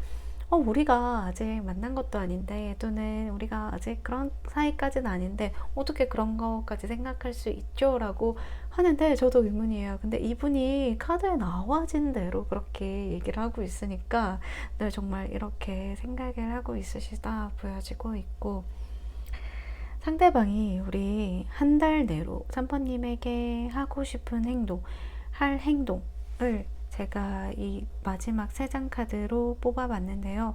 우리가 아직 만난 것도 아닌데, 또는 우리가 아직 그런 사이까지는 아닌데 어떻게 그런 거까지 생각할 수 있죠? 라고 하는데, 저도 의문이에요. 근데 이분이 카드에 나와진 대로 그렇게 얘기를 하고 있으니까 네, 정말 이렇게 생각을 하고 있으시다 보여지고 있고, 상대방이 우리 한 달 내로 3번님에게 하고 싶은 행동, 할 행동을 제가 이 마지막 3장 카드로 뽑아봤는데요.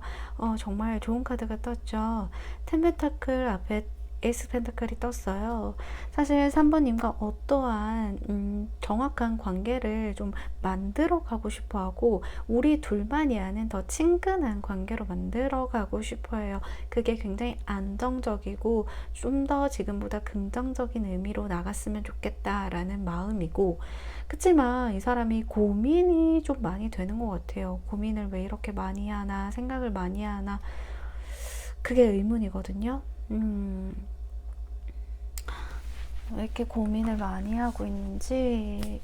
정말 좋은 카드가 떴죠. 텐펜타클 앞에 에이스 펜타클이 떴어요. 사실 3번님과 어떠한 정확한 관계를 좀 만들어 가고 싶어 하고, 우리 둘만이 아는 더 친근한 관계로 만들어 가고 싶어 해요. 그게 굉장히 안정적이고 좀 더 지금보다 긍정적인 의미로 나갔으면 좋겠다라는 마음이고, 그치만 이 사람이 고민이 좀 많이 되는 것 같아요. 고민을 왜 이렇게 많이 하나, 생각을 많이 하나, 그게 의문이거든요. 왜 이렇게 고민을 많이 하고 있는지.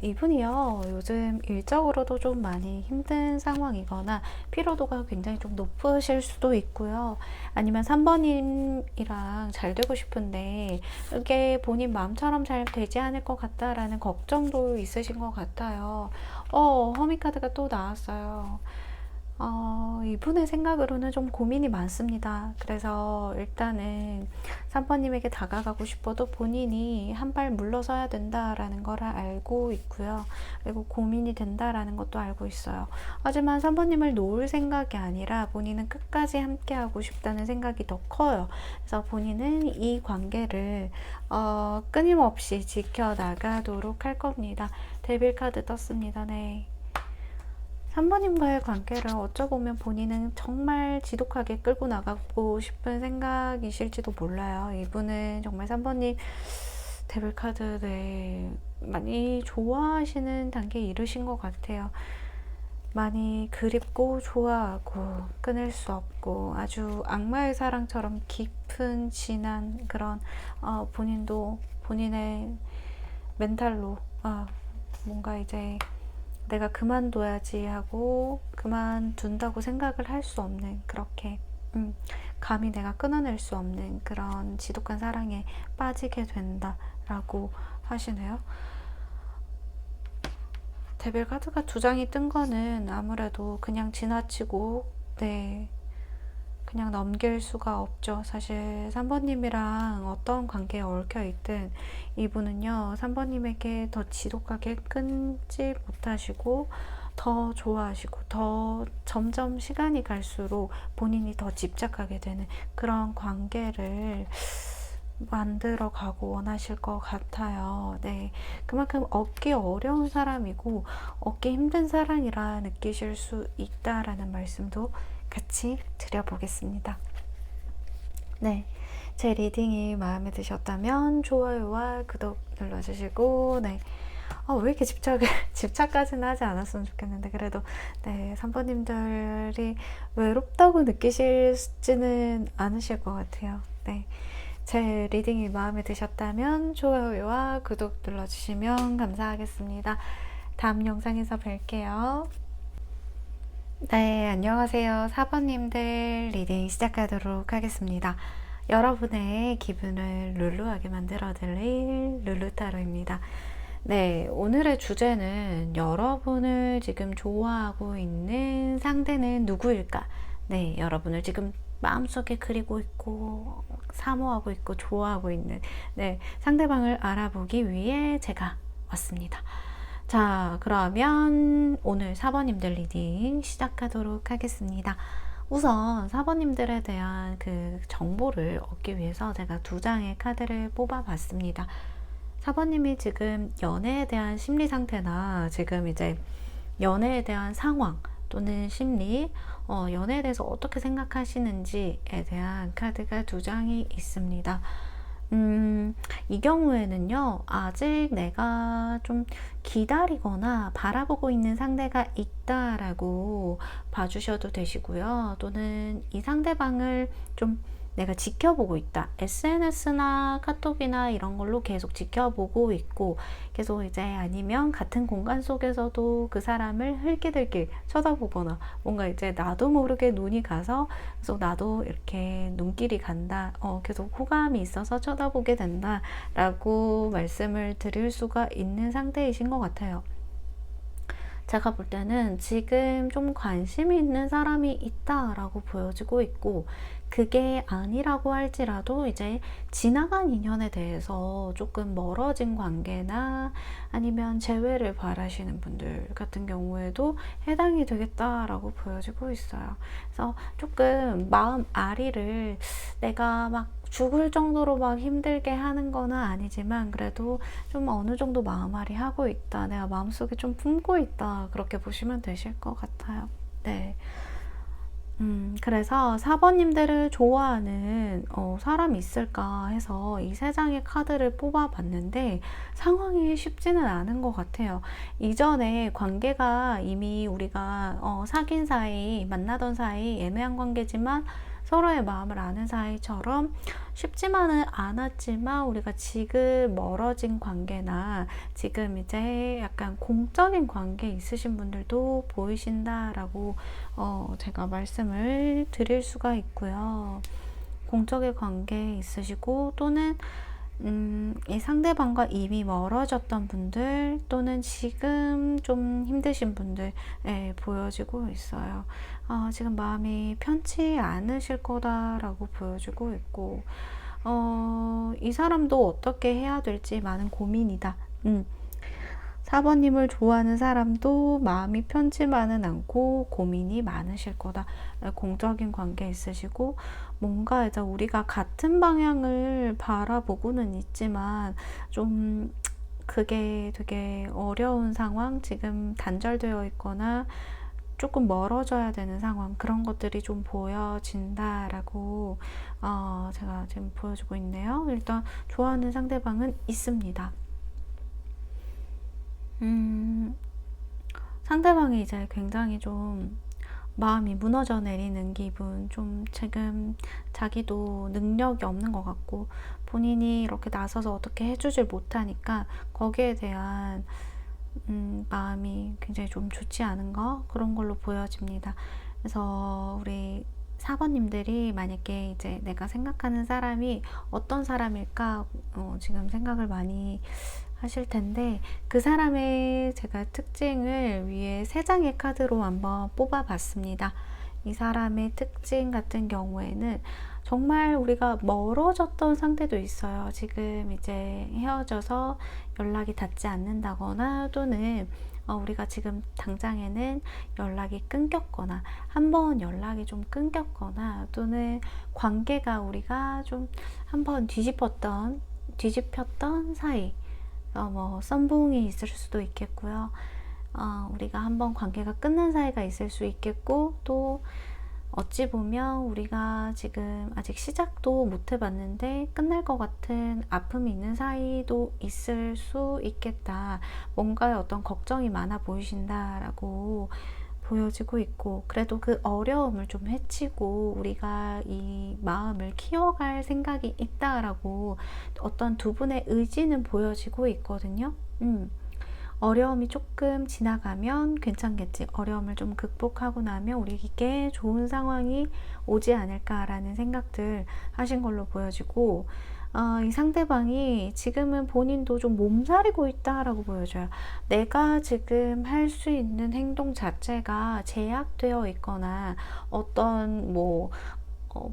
이분이요, 요즘 일적으로도 좀 많이 힘든 상황이거나 피로도가 굉장히 좀 높으실 수도 있고요. 아니면 3번님이랑 잘 되고 싶은데 이게 본인 마음처럼 잘 되지 않을 것 같다라는 걱정도 있으신 것 같아요. 허미카드가 또 나왔어요. 이분의 생각으로는 좀 고민이 많습니다. 그래서 일단은 3번님에게 다가가고 싶어도 본인이 한 발 물러서야 된다라는 걸 알고 있고요. 그리고 고민이 된다라는 것도 알고 있어요. 하지만 3번님을 놓을 생각이 아니라 본인은 끝까지 함께하고 싶다는 생각이 더 커요. 그래서 본인은 이 관계를 끊임없이 지켜나가도록 할 겁니다. 데빌 카드 떴습니다. 네. 3번님과의 관계를 어쩌보면 본인은 정말 지독하게 끌고 나가고 싶은 생각이실지도 몰라요. 이분은 정말 3번님 데빌 카드 많이 좋아하시는 단계에 이르신 것 같아요. 많이 그립고 좋아하고 끊을 수 없고 아주 악마의 사랑처럼 깊은 진한 그런 본인도 본인의 멘탈로 뭔가 이제 내가 그만둬야지 하고 그만둔다고 생각을 할 수 없는, 그렇게 감히 내가 끊어낼 수 없는 그런 지독한 사랑에 빠지게 된다라고 하시네요. 데빌 카드가 두 장이 뜬 거는 아무래도 그냥 지나치고 그냥 넘길 수가 없죠. 사실 3번님이랑 어떤 관계에 얽혀 있든 이분은요, 3번님에게 더 지독하게 끊지 못하시고 더 좋아하시고 더 점점 시간이 갈수록 본인이 더 집착하게 되는 그런 관계를 만들어 가고 원하실 것 같아요. 네. 그만큼 얻기 어려운 사람이고 얻기 힘든 사랑이라 느끼실 수 있다라는 말씀도 같이 드려보겠습니다. 네. 제 리딩이 마음에 드셨다면 좋아요와 구독 눌러주시고, 네. 왜 이렇게 집착까지는 하지 않았으면 좋겠는데, 그래도, 네, 3번님들이 외롭다고 느끼시지는 않으실 것 같아요. 네. 제 리딩이 마음에 드셨다면 좋아요와 구독 눌러주시면 감사하겠습니다. 다음 영상에서 뵐게요. 네, 안녕하세요. 4번님들 리딩 시작하도록 하겠습니다. 여러분의 기분을 룰루하게 만들어드릴 룰루타로입니다. 네, 오늘의 주제는 여러분을 지금 좋아하고 있는 상대는 누구일까? 네, 여러분을 지금 마음속에 그리고 있고 사모하고 있고 좋아하고 있는, 네, 상대방을 알아보기 위해 제가 왔습니다. 자, 그러면 오늘 4번님들 리딩 시작하도록 하겠습니다. 우선 4번님들에 대한 그 정보를 얻기 위해서 제가 두 장의 카드를 뽑아봤습니다. 4번님이 지금 연애에 대한 심리 상태나 지금 이제 연애에 대한 상황 또는 심리, 연애에 대해서 어떻게 생각하시는지에 대한 카드가 두 장이 있습니다. 이 경우에는요, 아직 내가 좀 기다리거나 바라보고 있는 상대가 있다라고 봐주셔도 되시고요. 또는 이 상대방을 좀 내가 지켜보고 있다. SNS나 카톡이나 이런 걸로 계속 지켜보고 있고, 계속 이제 아니면 같은 공간 속에서도 그 사람을 흘끼들끼 쳐다보거나, 뭔가 이제 나도 모르게 눈이 가서 계속 나도 이렇게 눈길이 간다. 계속 호감이 있어서 쳐다보게 된다. 라고 말씀을 드릴 수가 있는 상태이신 것 같아요. 제가 볼 때는 지금 좀 관심이 있는 사람이 있다라고 보여지고 있고, 그게 아니라고 할지라도 이제 지나간 인연에 대해서 조금 멀어진 관계나 아니면 재회를 바라시는 분들 같은 경우에도 해당이 되겠다라고 보여지고 있어요. 그래서 조금 마음 아리를 내가 막 죽을 정도로 막 힘들게 하는 거는 아니지만 그래도 좀 어느 정도 마음앓이 하고 있다. 내가 마음속에 좀 품고 있다. 그렇게 보시면 되실 것 같아요. 네. 그래서 4번님들을 좋아하는 사람이 있을까 해서 이 세 장의 카드를 뽑아봤는데 상황이 쉽지는 않은 것 같아요. 이전에 관계가 이미 우리가 사귄 사이, 만나던 사이, 애매한 관계지만 서로의 마음을 아는 사이처럼 쉽지만은 않았지만 우리가 지금 멀어진 관계나 지금 이제 약간 공적인 관계에 있으신 분들도 보이신다라고 제가 말씀을 드릴 수가 있고요. 공적인 관계에 있으시고 또는 이 상대방과 이미 멀어졌던 분들 또는 지금 좀 힘드신 분들 보여지고 있어요. 지금 마음이 편치 않으실 거다라고 보여지고 있고 이 사람도 어떻게 해야 될지 많은 고민이다. 4번님을 좋아하는 사람도 마음이 편치만은 않고 고민이 많으실 거다. 공적인 관계 있으시고 뭔가 이제 우리가 같은 방향을 바라보고는 있지만 좀 그게 되게 어려운 상황, 지금 단절되어 있거나 조금 멀어져야 되는 상황, 그런 것들이 좀 보여진다라고 제가 지금 보여주고 있네요. 일단 좋아하는 상대방은 있습니다. 상대방이 이제 굉장히 좀 마음이 무너져 내리는 기분, 좀 지금 자기도 능력이 없는 것 같고 본인이 이렇게 나서서 어떻게 해주질 못하니까 거기에 대한 마음이 굉장히 좀 좋지 않은 거, 그런 걸로 보여집니다. 그래서 우리 4번님들이 만약에 이제 내가 생각하는 사람이 어떤 사람일까 지금 생각을 많이 하실 텐데, 그 사람의 제가 특징을 위에 3장의 카드로 한번 뽑아 봤습니다. 이 사람의 특징 같은 경우에는 정말 우리가 멀어졌던 상태도 있어요. 지금 이제 헤어져서 연락이 닿지 않는다거나, 또는 우리가 지금 당장에는 연락이 끊겼거나, 한번 연락이 좀 끊겼거나, 또는 관계가 우리가 좀 한번 뒤집혔던 사이, 뭐 썸붕이 있을 수도 있겠고요. 우리가 한번 관계가 끝난 사이가 있을 수 있겠고, 또 어찌 보면 우리가 지금 아직 시작도 못 해봤는데 끝날 것 같은 아픔이 있는 사이도 있을 수 있겠다. 뭔가에 어떤 걱정이 많아 보이신다라고 보여지고 있고, 그래도 그 어려움을 좀 헤치고 우리가 이 마음을 키워갈 생각이 있다라고 어떤 두 분의 의지는 보여지고 있거든요. 어려움이 조금 지나가면 괜찮겠지. 어려움을 좀 극복하고 나면 우리에게 좋은 상황이 오지 않을까라는 생각들 하신 걸로 보여지고, 이 상대방이 지금은 본인도 좀 몸살이고 있다라고 보여져요. 내가 지금 할 수 있는 행동 자체가 제약되어 있거나, 어떤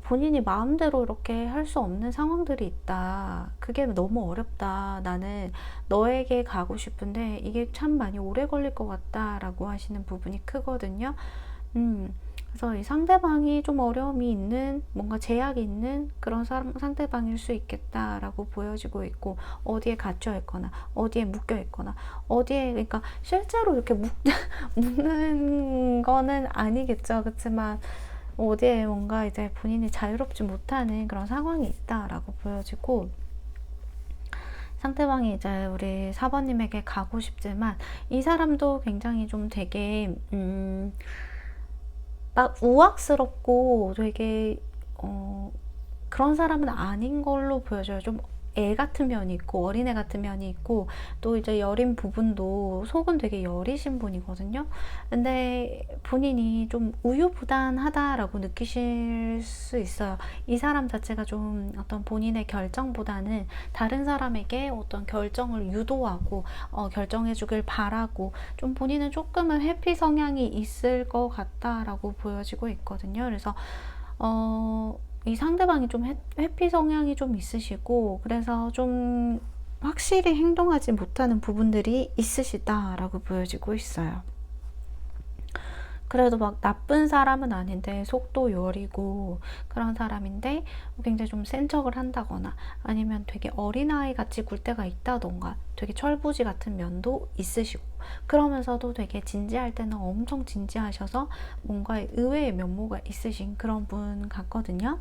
본인이 마음대로 이렇게 할 수 없는 상황들이 있다. 그게 너무 어렵다. 나는 너에게 가고 싶은데 이게 참 많이 오래 걸릴 것 같다 라고 하시는 부분이 크거든요. 그래서 이 상대방이 좀 어려움이 있는, 뭔가 제약이 있는 그런 상대방일 수 있겠다라고 보여지고 있고, 어디에 갇혀 있거나 어디에 묶여 있거나, 어디에, 그러니까 실제로 이렇게 묶는 거는 아니겠죠. 그렇지만 어디에 뭔가 이제 본인이 자유롭지 못하는 그런 상황이 있다라고 보여지고, 상대방이 이제 우리 4번님에게 가고 싶지만 이 사람도 굉장히 좀 되게 막 우악스럽고 되게 그런 사람은 아닌 걸로 보여져요. 좀 애 같은 면이 있고 어린애 같은 면이 있고, 또 이제 여린 부분도 속은 되게 여리신 분이거든요. 근데 본인이 좀 우유부단하다라고 느끼실 수 있어요. 이 사람 자체가 좀 어떤 본인의 결정보다는 다른 사람에게 어떤 결정을 유도하고 결정해 주길 바라고, 좀 본인은 조금은 회피 성향이 있을 것 같다라고 보여지고 있거든요. 그래서 이 상대방이 좀 회피 성향이 좀 있으시고, 그래서 좀 확실히 행동하지 못하는 부분들이 있으시다라고 보여지고 있어요. 그래도 막 나쁜 사람은 아닌데 속도 여리고 그런 사람인데, 굉장히 좀 센 척을 한다거나, 아니면 되게 어린아이 같이 굴 때가 있다던가, 되게 철부지 같은 면도 있으시고, 그러면서도 되게 진지할 때는 엄청 진지하셔서 뭔가 의외의 면모가 있으신 그런 분 같거든요.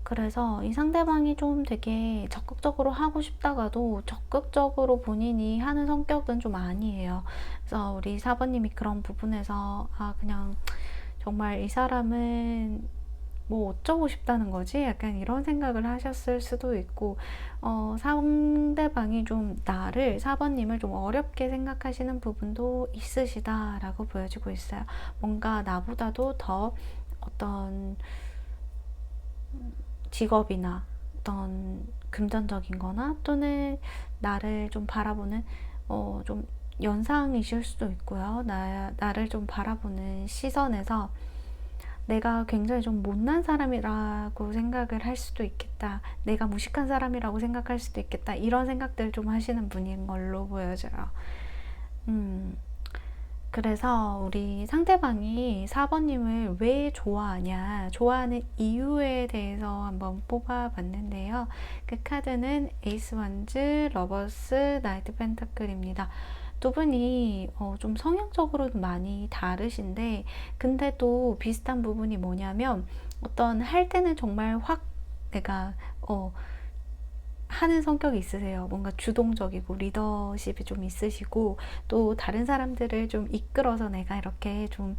그래서 이 상대방이 좀 되게 적극적으로 하고 싶다가도 적극적으로 본인이 하는 성격은 좀 아니에요. 그래서 우리 4번님이 그런 부분에서 그냥 정말 이 사람은 뭐 어쩌고 싶다는 거지? 약간 이런 생각을 하셨을 수도 있고, 상대방이 좀 4번님을 좀 어렵게 생각하시는 부분도 있으시다라고 보여지고 있어요. 뭔가 나보다도 더 어떤 직업이나 어떤 금전적인 거나, 또는 나를 좀 바라보는 좀 연상이실 수도 있고요. 나를 좀 바라보는 시선에서 내가 굉장히 좀 못난 사람이라고 생각을 할 수도 있겠다. 내가 무식한 사람이라고 생각할 수도 있겠다. 이런 생각들 좀 하시는 분인 걸로 보여져요. 그래서 우리 상대방이 4번님을 왜 좋아하냐, 좋아하는 이유에 대해서 한번 뽑아봤는데요. 그 카드는 에이스 원즈, 러버스, 나이트 펜타클입니다. 두 분이 좀 성향적으로도 많이 다르신데, 근데 또 비슷한 부분이 뭐냐면, 어떤 할 때는 정말 확 내가 하는 성격이 있으세요. 뭔가 주동적이고 리더십이 좀 있으시고, 또 다른 사람들을 좀 이끌어서 내가 이렇게 좀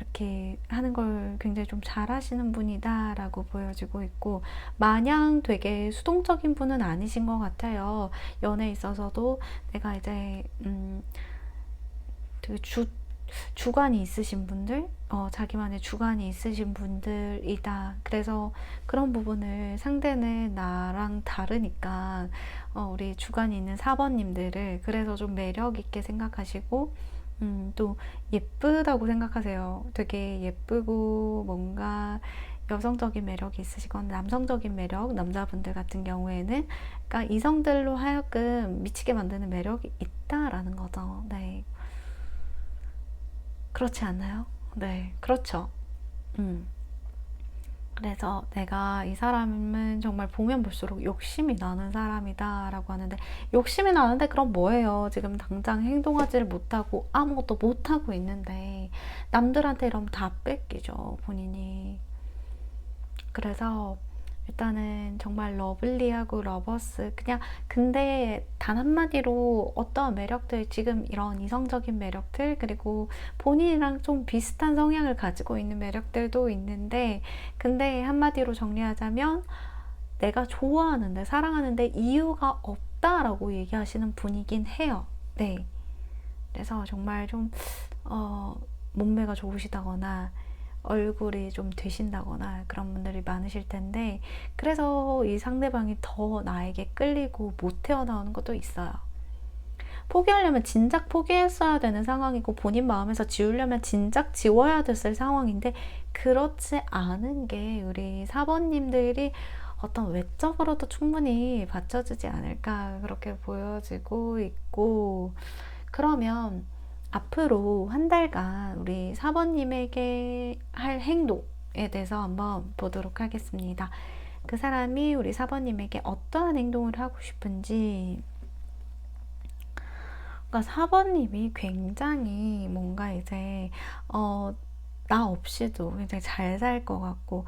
이렇게 하는 걸 굉장히 좀 잘하시는 분이다 라고 보여지고 있고, 마냥 되게 수동적인 분은 아니신 것 같아요. 연애에 있어서도 내가 이제 되게 주관이 있으신 분들, 자기만의 주관이 있으신 분들이다. 그래서 그런 부분을, 상대는 나랑 다르니까 우리 주관이 있는 4번님들을 그래서 좀 매력 있게 생각하시고, 또 예쁘다고 생각하세요. 되게 예쁘고 뭔가 여성적인 매력이 있으시거나 남성적인 매력, 남자분들 같은 경우에는, 그러니까 이성들로 하여금 미치게 만드는 매력이 있다라는 거죠. 네. 그렇지 않나요? 네, 그렇죠. 음. 그래서 내가 이 사람은 정말 보면 볼수록 욕심이 나는 사람이다 라고 하는데, 욕심이 나는데 그럼 뭐예요? 지금 당장 행동하지를 못하고 아무것도 못하고 있는데 남들한테 이러면 다 뺏기죠, 본인이. 그래서 일단은 정말 러블리하고 러버스, 그냥, 근데 단 한마디로 어떠한 매력들, 지금 이런 이성적인 매력들, 그리고 본인이랑 좀 비슷한 성향을 가지고 있는 매력들도 있는데, 근데 한마디로 정리하자면 내가 좋아하는데 사랑하는데 이유가 없다라고 얘기하시는 분이긴 해요. 네. 그래서 정말 좀 몸매가 좋으시다거나 얼굴이 좀 되신다거나 그런 분들이 많으실 텐데, 그래서 이 상대방이 더 나에게 끌리고 못 헤어나오는 것도 있어요. 포기하려면 진작 포기했어야 되는 상황이고, 본인 마음에서 지우려면 진작 지워야 됐을 상황인데, 그렇지 않은 게 우리 4번님들이 어떤 외적으로도 충분히 받쳐주지 않을까, 그렇게 보여지고 있고. 그러면 앞으로 한 달간 우리 4번님에게 할 행동에 대해서 한번 보도록 하겠습니다. 그 사람이 우리 4번님에게 어떠한 행동을 하고 싶은지. 그러니까 4번님이 굉장히 뭔가 이제 나 없이도 굉장히 잘 살 것 같고,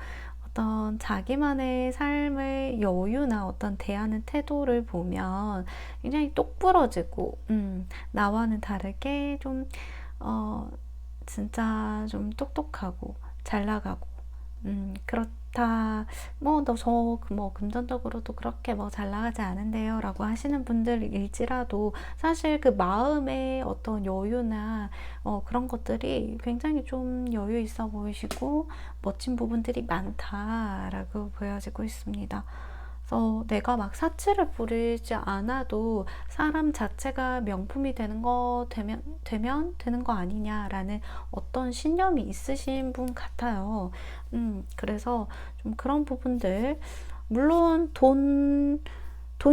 어떤 자기만의 삶의 여유나 어떤 대하는 태도를 보면 굉장히 똑부러지고, 나와는 다르게 좀 진짜 좀 똑똑하고 잘 나가고, 그렇다. 뭐, 뭐, 금전적으로도 그렇게 뭐 잘 나가지 않은데요 라고 하시는 분들일지라도, 사실 그 마음의 어떤 여유나 그런 것들이 굉장히 좀 여유 있어 보이시고 멋진 부분들이 많다라고 보여지고 있습니다. 그래서 내가 막 사치를 부리지 않아도 사람 자체가 명품이 되면 되는 거 아니냐라는 어떤 신념이 있으신 분 같아요. 그래서 좀 그런 부분들, 물론 돈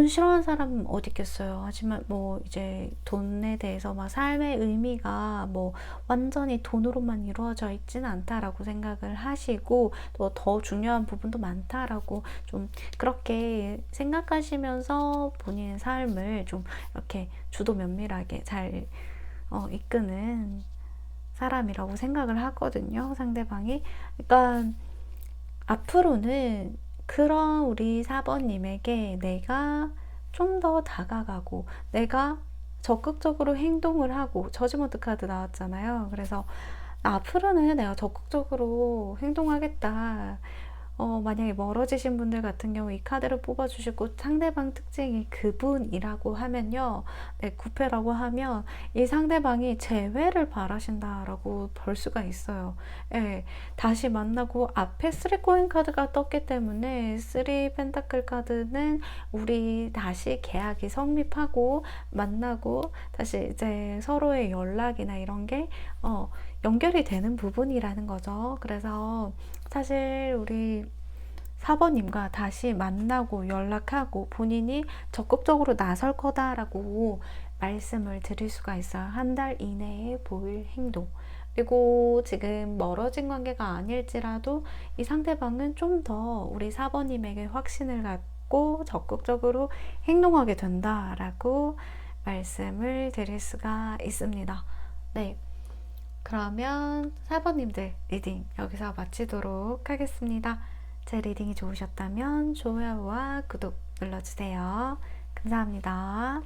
싫어하는 사람은 어디 있겠어요. 하지만 뭐 이제 돈에 대해서 막 삶의 의미가 뭐 완전히 돈으로만 이루어져 있지는 않다라고 생각을 하시고, 또 더 중요한 부분도 많다라고 좀 그렇게 생각하시면서 본인의 삶을 좀 이렇게 주도 면밀하게 잘 이끄는 사람이라고 생각을 하거든요, 상대방이. 그러니까 앞으로는 그런 우리 4번님에게 내가 좀 더 다가가고, 내가 적극적으로 행동을 하고, 저지먼트 카드 나왔잖아요. 그래서 앞으로는 내가 적극적으로 행동하겠다. 만약에 멀어지신 분들 같은 경우 이 카드를 뽑아주시고 상대방 특징이 그분이라고 하면요, 네, 구패라고 하면 이 상대방이 재회를 바라신다라고 볼 수가 있어요. 예, 다시 만나고, 앞에 3코인 카드가 떴기 때문에 3 펜타클 카드는 우리 다시 계약이 성립하고 만나고 다시 이제 서로의 연락이나 이런 게 연결이 되는 부분이라는 거죠. 그래서 사실 우리 4번님과 다시 만나고 연락하고 본인이 적극적으로 나설 거다라고 말씀을 드릴 수가 있어요. 한 달 이내에 보일 행동. 그리고 지금 멀어진 관계가 아닐지라도 이 상대방은 좀 더 우리 4번님에게 확신을 갖고 적극적으로 행동하게 된다라고 말씀을 드릴 수가 있습니다. 네. 그러면 4번님들 리딩 여기서 마치도록 하겠습니다. 제 리딩이 좋으셨다면 좋아요와 구독 눌러주세요. 감사합니다.